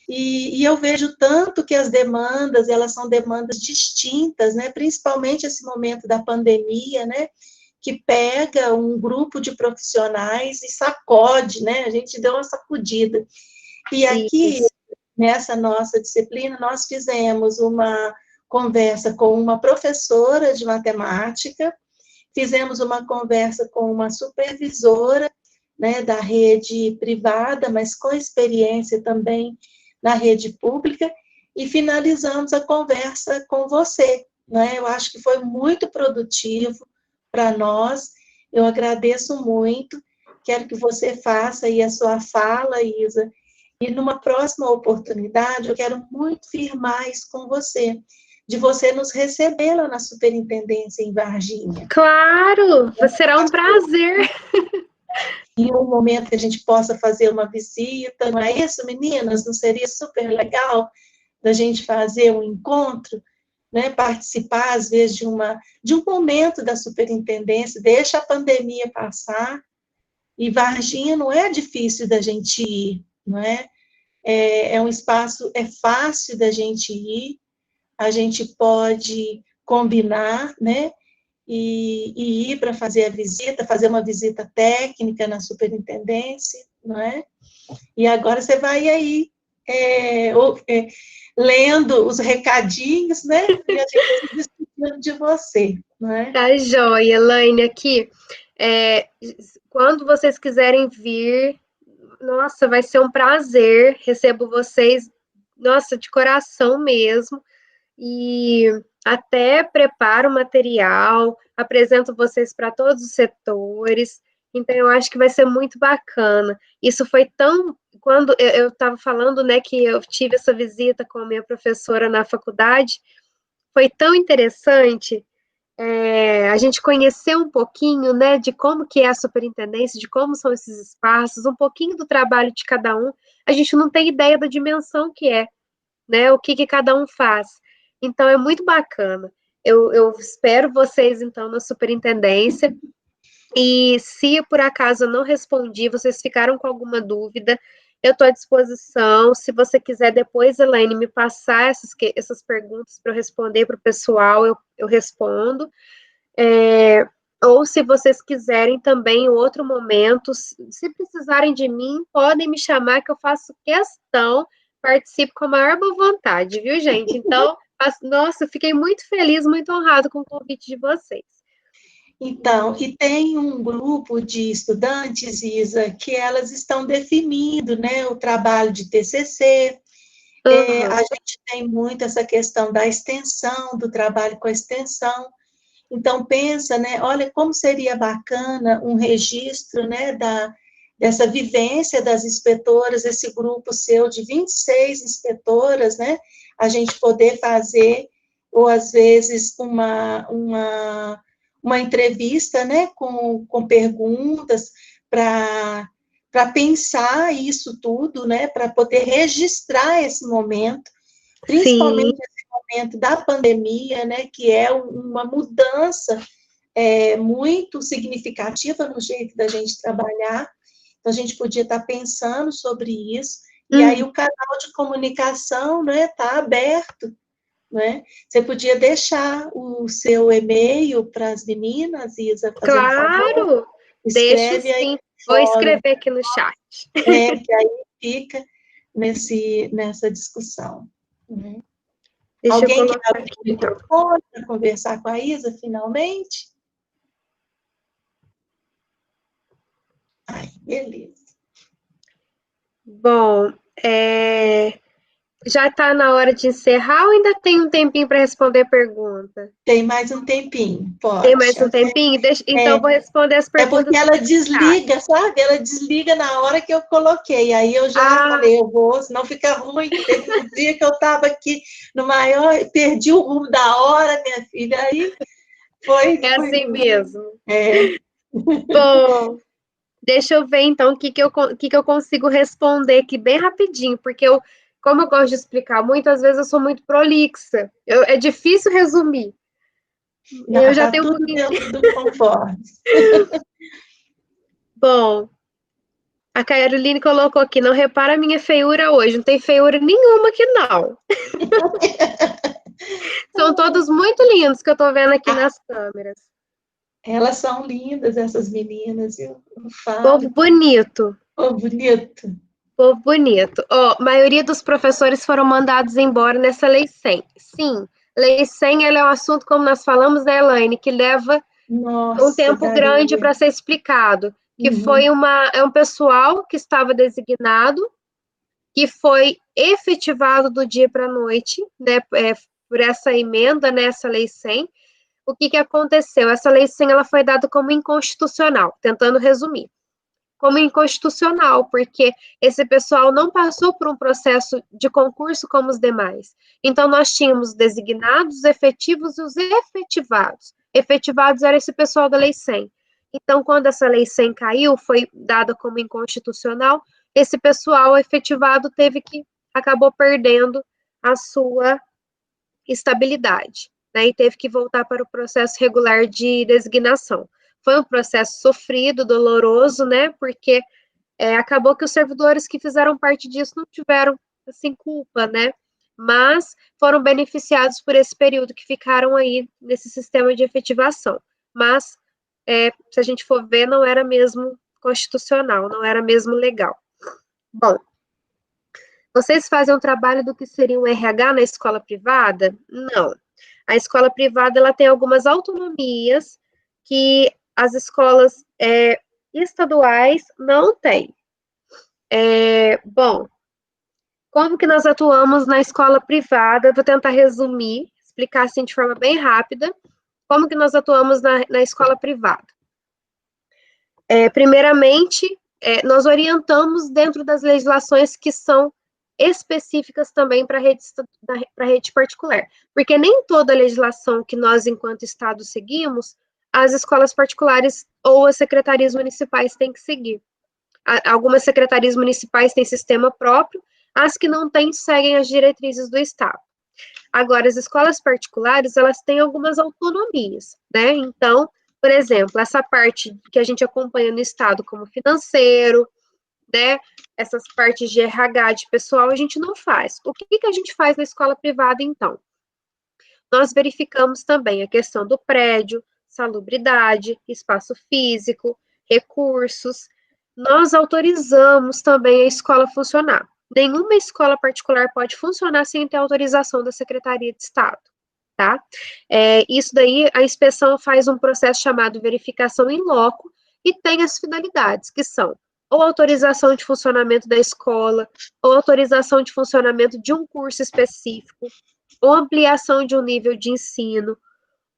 e eu vejo tanto que as demandas, elas são demandas distintas, né, principalmente esse momento da pandemia, né, que pega um grupo de profissionais e sacode, né, a gente deu uma sacudida. E aqui, nessa nossa disciplina, nós fizemos uma conversa com uma professora de matemática, fizemos uma conversa com uma supervisora, né, da rede privada, mas com experiência também na rede pública, e finalizamos a conversa com você, né? Eu acho que foi muito produtivo para nós, eu agradeço muito, quero que você faça aí a sua fala, Isa, e numa próxima oportunidade, eu quero muito vir mais com você, de você nos receber lá na superintendência em Varginha. Claro, será um prazer. Em um momento que a gente possa fazer uma visita, não é isso, meninas? Não seria super legal da gente fazer um encontro, né? Participar, às vezes, de um momento da superintendência, deixa a pandemia passar, e Varginha não é difícil da gente ir, não é? É um espaço, é fácil da gente ir, a gente pode combinar, né? E ir para fazer a visita, fazer uma visita técnica na superintendência, não é? E agora você vai aí lendo os recadinhos, né? E a gente se despedindo de você, não é? Tá joia, Elaine, aqui. Quando vocês quiserem vir, nossa, vai ser um prazer. Recebo vocês, nossa, de coração mesmo. E até preparo o material, apresento vocês para todos os setores. Então, eu acho que vai ser muito bacana. Isso foi tão. Quando eu estava falando, né, que eu tive essa visita com a minha professora na faculdade, foi tão interessante. A gente conheceu um pouquinho, né, de como que é a superintendência, de como são esses espaços, um pouquinho do trabalho de cada um. A gente não tem ideia da dimensão que é, né, o que cada um faz. Então, é muito bacana. Eu espero vocês, então, na superintendência. E se por acaso eu não respondi, vocês ficaram com alguma dúvida, eu estou à disposição. Se você quiser depois, Elaine, me passar essas perguntas para eu responder para o pessoal, eu respondo. Ou se vocês quiserem também, em outro momento, se precisarem de mim, podem me chamar, que eu faço questão, participo com a maior boa vontade, viu, gente? Então, nossa, eu fiquei muito feliz, muito honrado com o convite de vocês. Então, e tem um grupo de estudantes, Isa, que elas estão definindo, né, o trabalho de TCC. A gente tem muito essa questão da extensão, do trabalho com a extensão. Então, pensa, né, olha como seria bacana um registro, né, dessa vivência das inspetoras, esse grupo seu de 26 inspetoras, né, a gente poder fazer, ou às vezes, uma entrevista, né, com perguntas para para pensar isso tudo, né, para poder registrar esse momento, principalmente esse momento da pandemia, né, que é uma mudança muito significativa no jeito da gente trabalhar. Então, a gente podia estar pensando sobre isso, e aí o canal de comunicação, né, está aberto, né? Você podia deixar o seu e-mail para as meninas, Isa, fazendo favor? Claro! Deixo Escreve aí sim. Vou fora, escrever aqui no chat. que aí fica nessa discussão. Né? Deixa eu Alguém quer colocar abrir aqui, o então. microfone para conversar com a Isa, finalmente? Ai, beleza. Bom, já está na hora de encerrar ou ainda tem um tempinho para responder pergunta? Tem mais um tempinho, pode. Tem mais um tempinho? Então, eu vou responder as perguntas. É porque ela desliga, sabe? Ela desliga na hora que eu coloquei. Aí eu já falei, eu vou, senão fica ruim. Teve um dia que eu estava aqui no maior, perdi o rumo da hora, minha filha. Aí foi. É assim mesmo. É. Bom, deixa eu ver então o que eu consigo responder aqui bem rapidinho, porque como eu gosto de explicar, muitas vezes eu sou muito prolixa. É difícil resumir. Não, Eu já tá tenho um tudo pouquinho. dentro do conforto. Bom, a Caroline colocou aqui, não repara a minha feiura hoje, não tem feiura nenhuma aqui não. São todos muito lindos que eu tô vendo aqui nas câmeras. Elas são lindas, essas meninas, eu falo. Povo bonito. Povo bonito. Povo bonito. Ó, a maioria dos professores foram mandados embora nessa Lei 100. Sim, Lei 100 ela é um assunto, como nós falamos, né, Elaine, que leva um tempo grande para ser explicado. Que foi um pessoal que estava designado, que foi efetivado do dia para a noite, né, por essa emenda, nessa Lei 100. O que aconteceu? Essa Lei 100 ela foi dada como inconstitucional, tentando resumir. Como inconstitucional, porque esse pessoal não passou por um processo de concurso como os demais. Então, nós tínhamos designados, efetivos e os efetivados. Efetivados era esse pessoal da Lei 100. Então, quando essa Lei 100 caiu, foi dada como inconstitucional, esse pessoal efetivado acabou perdendo a sua estabilidade, né, e teve que voltar para o processo regular de designação. Foi um processo sofrido, doloroso, né, porque acabou que os servidores que fizeram parte disso não tiveram, assim, culpa, né, mas foram beneficiados por esse período que ficaram aí nesse sistema de efetivação. Mas, se a gente for ver, não era mesmo constitucional, não era mesmo legal. Bom, vocês fazem um trabalho do que seria um RH na escola privada? Não. A escola privada ela tem algumas autonomias que as escolas estaduais não têm. Bom, como que nós atuamos na escola privada? Vou tentar resumir, explicar assim de forma bem rápida, como que nós atuamos na escola privada. Primeiramente, nós orientamos dentro das legislações que são específicas também para a rede particular, porque nem toda legislação que nós, enquanto Estado, seguimos, as escolas particulares ou as secretarias municipais têm que seguir. Algumas secretarias municipais têm sistema próprio, as que não têm seguem as diretrizes do Estado. Agora, as escolas particulares, elas têm algumas autonomias, né? Então, por exemplo, essa parte que a gente acompanha no Estado como financeiro, né, essas partes de RH, de pessoal, a gente não faz. O que a gente faz na escola privada, então? Nós verificamos também a questão do prédio, salubridade, espaço físico, recursos. Nós autorizamos também a escola a funcionar. Nenhuma escola particular pode funcionar sem ter autorização da Secretaria de Estado, tá? Isso daí, a inspeção faz um processo chamado verificação in loco e tem as finalidades, que são ou autorização de funcionamento da escola, ou autorização de funcionamento de um curso específico, ou ampliação de um nível de ensino,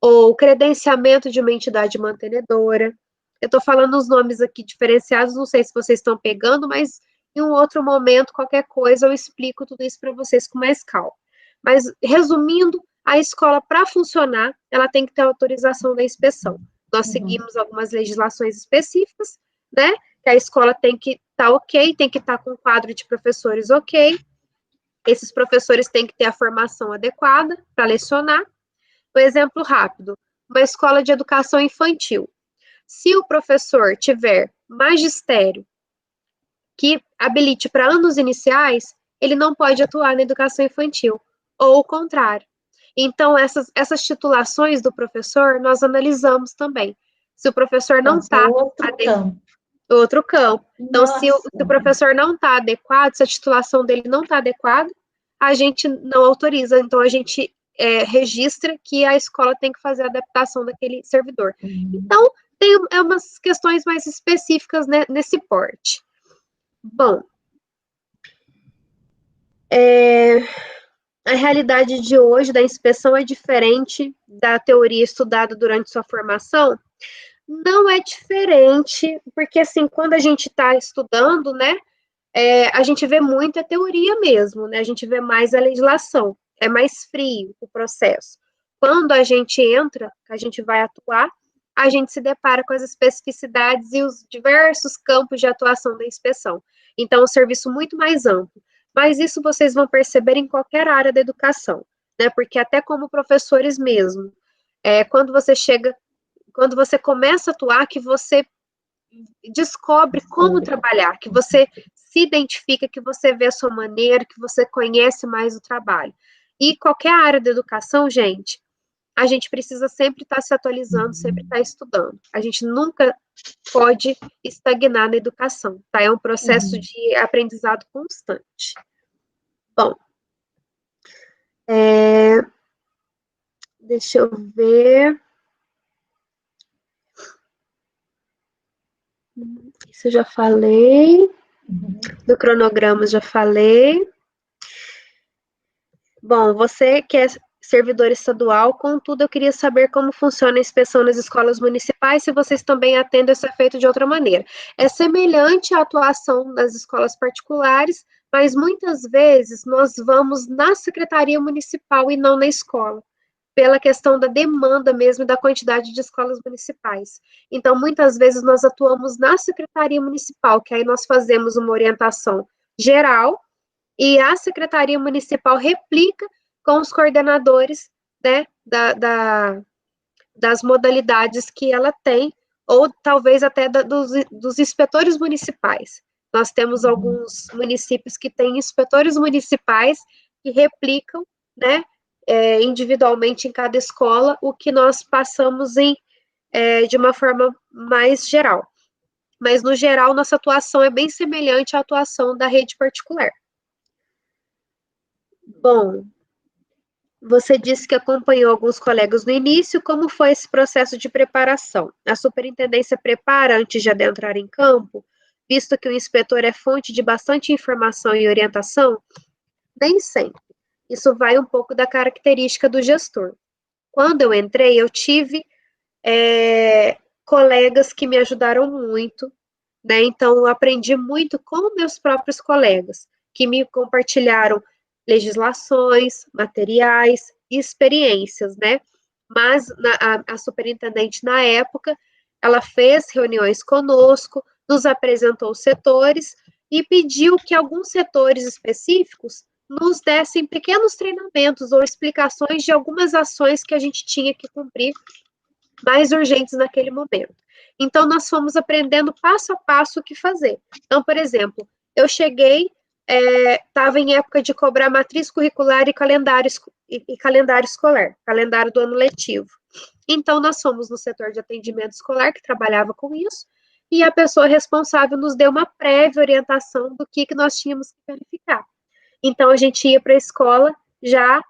ou credenciamento de uma entidade mantenedora. Eu estou falando os nomes aqui diferenciados, não sei se vocês estão pegando, mas em um outro momento, qualquer coisa, eu explico tudo isso para vocês com mais calma. Mas, resumindo, a escola, para funcionar, ela tem que ter autorização da inspeção. Nós seguimos algumas legislações específicas, né, que a escola tem que estar ok, tem que estar com um quadro de professores ok, esses professores têm que ter a formação adequada para lecionar. Um exemplo rápido, uma escola de educação infantil. Se o professor tiver magistério que habilite para anos iniciais, ele não pode atuar na educação infantil, ou o contrário. Então, essas titulações do professor, nós analisamos também. Se o professor não está... outro campo. Então, se o professor não está adequado, se a titulação dele não está adequada, a gente não autoriza. Então, a gente registra que a escola tem que fazer a adaptação daquele servidor. Então, tem umas questões mais específicas, né, nesse porte. Bom, a realidade de hoje da inspeção é diferente da teoria estudada durante sua formação? Não é diferente, porque assim, quando a gente está estudando, né, a gente vê muita teoria mesmo, né, a gente vê mais a legislação, é mais frio o processo. Quando a gente entra, a gente vai atuar, a gente se depara com as especificidades e os diversos campos de atuação da inspeção. Então, é um serviço muito mais amplo. Mas isso vocês vão perceber em qualquer área da educação, né? Porque até como professores mesmo, quando você começa a atuar, que você descobre como trabalhar, que você se identifica, que você vê a sua maneira, que você conhece mais o trabalho. E qualquer área da educação, gente, a gente precisa sempre estar se atualizando, sempre estar estudando. A gente nunca pode estagnar na educação, tá? É um processo de aprendizado constante. Bom, deixa eu ver. Isso eu já falei. Do cronograma já falei. Bom, você que é servidor estadual, contudo, eu queria saber como funciona a inspeção nas escolas municipais, se vocês também atendem, isso é feito de outra maneira. É semelhante à atuação das escolas particulares, mas muitas vezes nós vamos na secretaria municipal e não na escola, pela questão da demanda mesmo e da quantidade de escolas municipais. Então, muitas vezes nós atuamos na secretaria municipal, que aí nós fazemos uma orientação geral, e a secretaria municipal replica com os coordenadores, né, das modalidades que ela tem, ou talvez até dos inspetores municipais. Nós temos alguns municípios que têm inspetores municipais que replicam, né, individualmente em cada escola, o que nós passamos de uma forma mais geral. Mas, no geral, nossa atuação é bem semelhante à atuação da rede particular. Bom, você disse que acompanhou alguns colegas no início, como foi esse processo de preparação? A superintendência prepara antes de adentrar em campo, visto que o inspetor é fonte de bastante informação e orientação? Nem sempre. Isso vai um pouco da característica do gestor. Quando eu entrei, eu tive colegas que me ajudaram muito, né? Então, eu aprendi muito com meus próprios colegas, que me compartilharam legislações, materiais e experiências, né? Mas a superintendente, na época, ela fez reuniões conosco, nos apresentou os setores e pediu que alguns setores específicos nos dessem pequenos treinamentos ou explicações de algumas ações que a gente tinha que cumprir mais urgentes naquele momento. Então, nós fomos aprendendo passo a passo o que fazer. Então, por exemplo, eu cheguei, estava em época de cobrar matriz curricular e calendário escolar, calendário do ano letivo. Então, nós fomos no setor de atendimento escolar, que trabalhava com isso, e a pessoa responsável nos deu uma prévia orientação do que nós tínhamos que verificar. Então, a gente ia para a escola já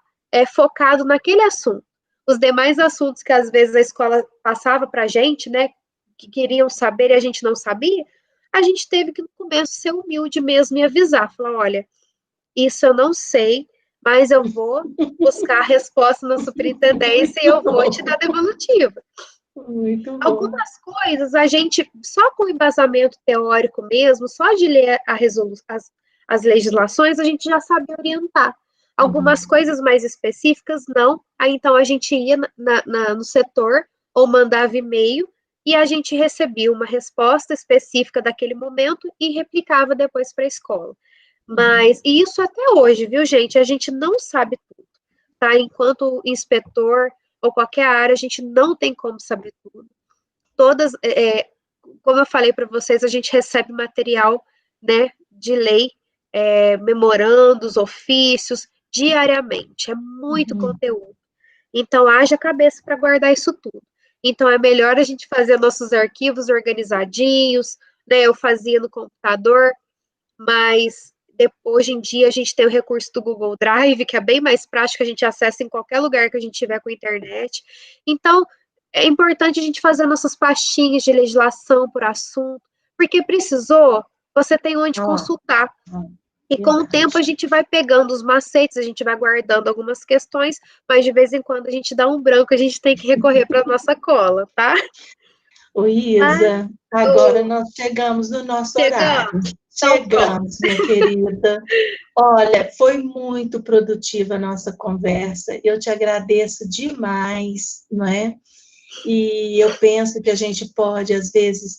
focado naquele assunto. Os demais assuntos que, às vezes, a escola passava para a gente, né, que queriam saber e a gente não sabia, a gente teve que, no começo, ser humilde mesmo e avisar, falar, olha, isso eu não sei, mas eu vou buscar a resposta na superintendência e eu vou te dar devolutiva. Muito bom. Algumas coisas, a gente, só com embasamento teórico mesmo, só de ler as legislações, a gente já sabe orientar. Algumas coisas mais específicas, não. Aí, então, a gente ia no setor ou mandava e-mail e a gente recebia uma resposta específica daquele momento e replicava depois para a escola. Mas, e isso até hoje, viu, gente? A gente não sabe tudo, tá? Enquanto inspetor ou qualquer área, a gente não tem como saber tudo. Todas, como eu falei para vocês, a gente recebe material, né, de lei, memorandos, ofícios, diariamente. É muito conteúdo. Então, haja cabeça para guardar isso tudo. Então, é melhor a gente fazer nossos arquivos organizadinhos, né? Eu fazia no computador, mas hoje em dia a gente tem o recurso do Google Drive, que é bem mais prático, a gente acessa em qualquer lugar que a gente tiver com internet. Então, é importante a gente fazer nossas pastinhas de legislação por assunto, porque precisou, você tem onde consultar. E com o tempo a gente vai pegando os macetes, a gente vai guardando algumas questões, mas de vez em quando a gente dá um branco, a gente tem que recorrer para a nossa cola, tá? Ô, Isa, agora nós chegamos no nosso horário. Chegamos, minha querida. Olha, foi muito produtiva a nossa conversa. Eu te agradeço demais, não é? E eu penso que a gente pode, às vezes,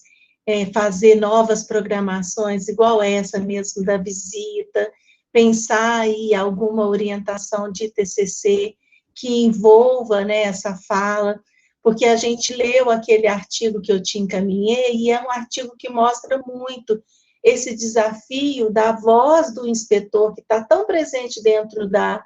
fazer novas programações, igual essa mesmo da visita, pensar aí alguma orientação de TCC que envolva, né, essa fala, porque a gente leu aquele artigo que eu te encaminhei, e é um artigo que mostra muito esse desafio da voz do inspetor, que está tão presente dentro da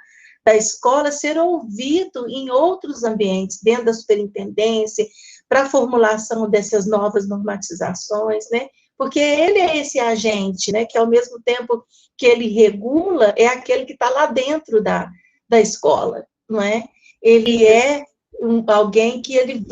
escola, ser ouvido em outros ambientes, dentro da superintendência, para a formulação dessas novas normatizações, né? Porque ele é esse agente, né, que ao mesmo tempo que ele regula, é aquele que está lá dentro da escola, não é? Ele é alguém que ele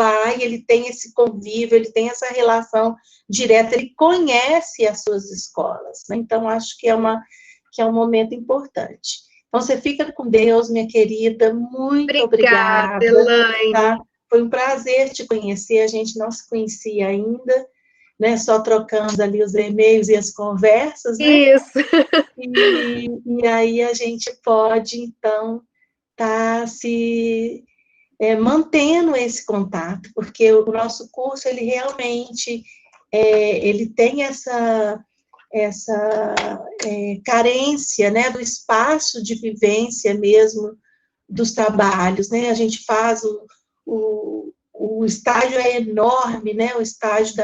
tem esse convívio, ele tem essa relação direta, ele conhece as suas escolas, né? Então, acho que é um momento importante. Então, você fica com Deus, minha querida, muito obrigada. Elaine. Tá? Foi um prazer te conhecer, a gente não se conhecia ainda, né? Só trocando ali os e-mails e as conversas, né? Isso. E aí a gente pode, então, estar se mantendo esse contato, porque o nosso curso, ele realmente, ele tem essa carência, né, do espaço de vivência mesmo dos trabalhos, né, a gente faz o estágio é enorme, né, o estágio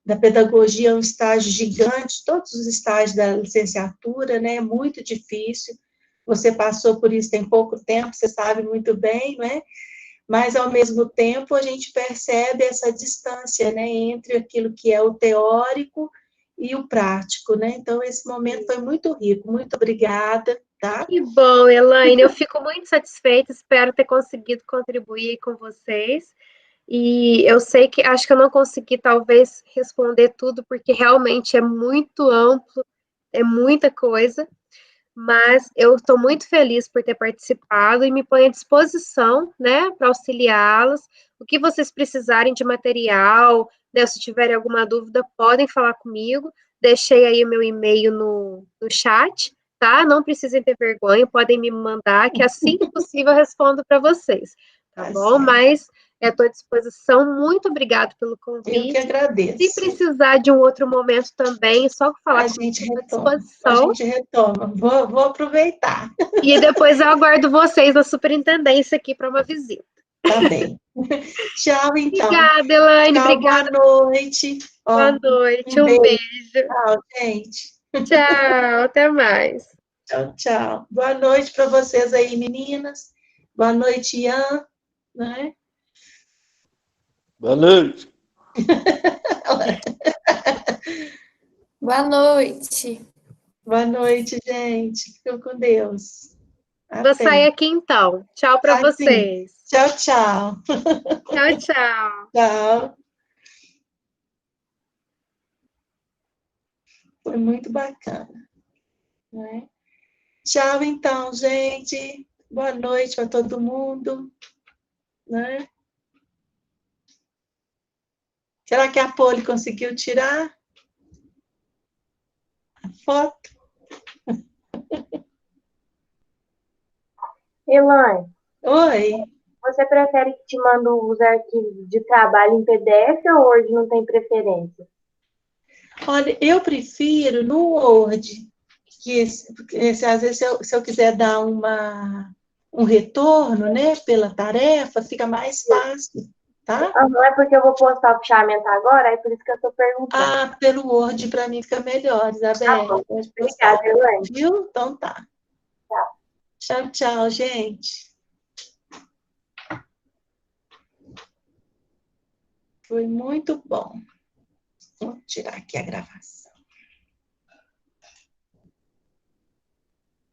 da pedagogia é um estágio gigante, todos os estágios da licenciatura, né, é muito difícil, você passou por isso tem pouco tempo, você sabe muito bem, né, mas, ao mesmo tempo, a gente percebe essa distância, né, entre aquilo que é o teórico e o prático, né, então, esse momento foi muito rico, muito obrigada, tá? Que bom, Elaine, eu fico muito satisfeita, espero ter conseguido contribuir com vocês, e eu sei que, acho que eu não consegui, talvez, responder tudo, porque realmente é muito amplo, é muita coisa, mas eu estou muito feliz por ter participado e me ponho à disposição, né, para auxiliá-las. O que vocês precisarem de material, né, se tiverem alguma dúvida, podem falar comigo. Deixei aí o meu e-mail no chat, tá? Não precisem ter vergonha, podem me mandar, que assim que possível eu respondo para vocês, tá bom? Certo. Mas estou à disposição. Muito obrigada pelo convite. Eu que agradeço. Se precisar de um outro momento também, é só falar comigo, estou à disposição. A gente retoma. Vou aproveitar. E depois eu aguardo vocês na superintendência aqui para uma visita. Tá bem. Tchau, então. Obrigada, Elaine. Tchau, Obrigada. boa noite. Boa noite. Um beijo. Tchau, gente. Tchau. Até mais. Tchau, tchau. Boa noite para vocês aí, meninas. Boa noite, Ian. Né? Boa noite. Boa noite. Boa noite, gente. Fiquem com Deus. Vou sair aqui então. Tchau para vocês. Tchau, tchau. Tchau, tchau. Tchau. Foi muito bacana. Né? Tchau, então, gente. Boa noite para todo mundo. Né? Será que a Poli conseguiu tirar a foto? Elaine. Oi. Você prefere que te mande os arquivos de trabalho em PDF ou Word não tem preferência? Olha, eu prefiro no Word, às vezes se eu quiser dar um retorno, né, pela tarefa, fica mais fácil, tá? Não é porque eu vou postar o fichamento agora, é por isso que eu estou perguntando. Ah, pelo Word para mim fica melhor, Isabel. Tá bom. Pode postar. Obrigada, Elaine. Viu? Então tá. Tchau. Tchau, tchau, gente. Foi muito bom. Vou tirar aqui a gravação.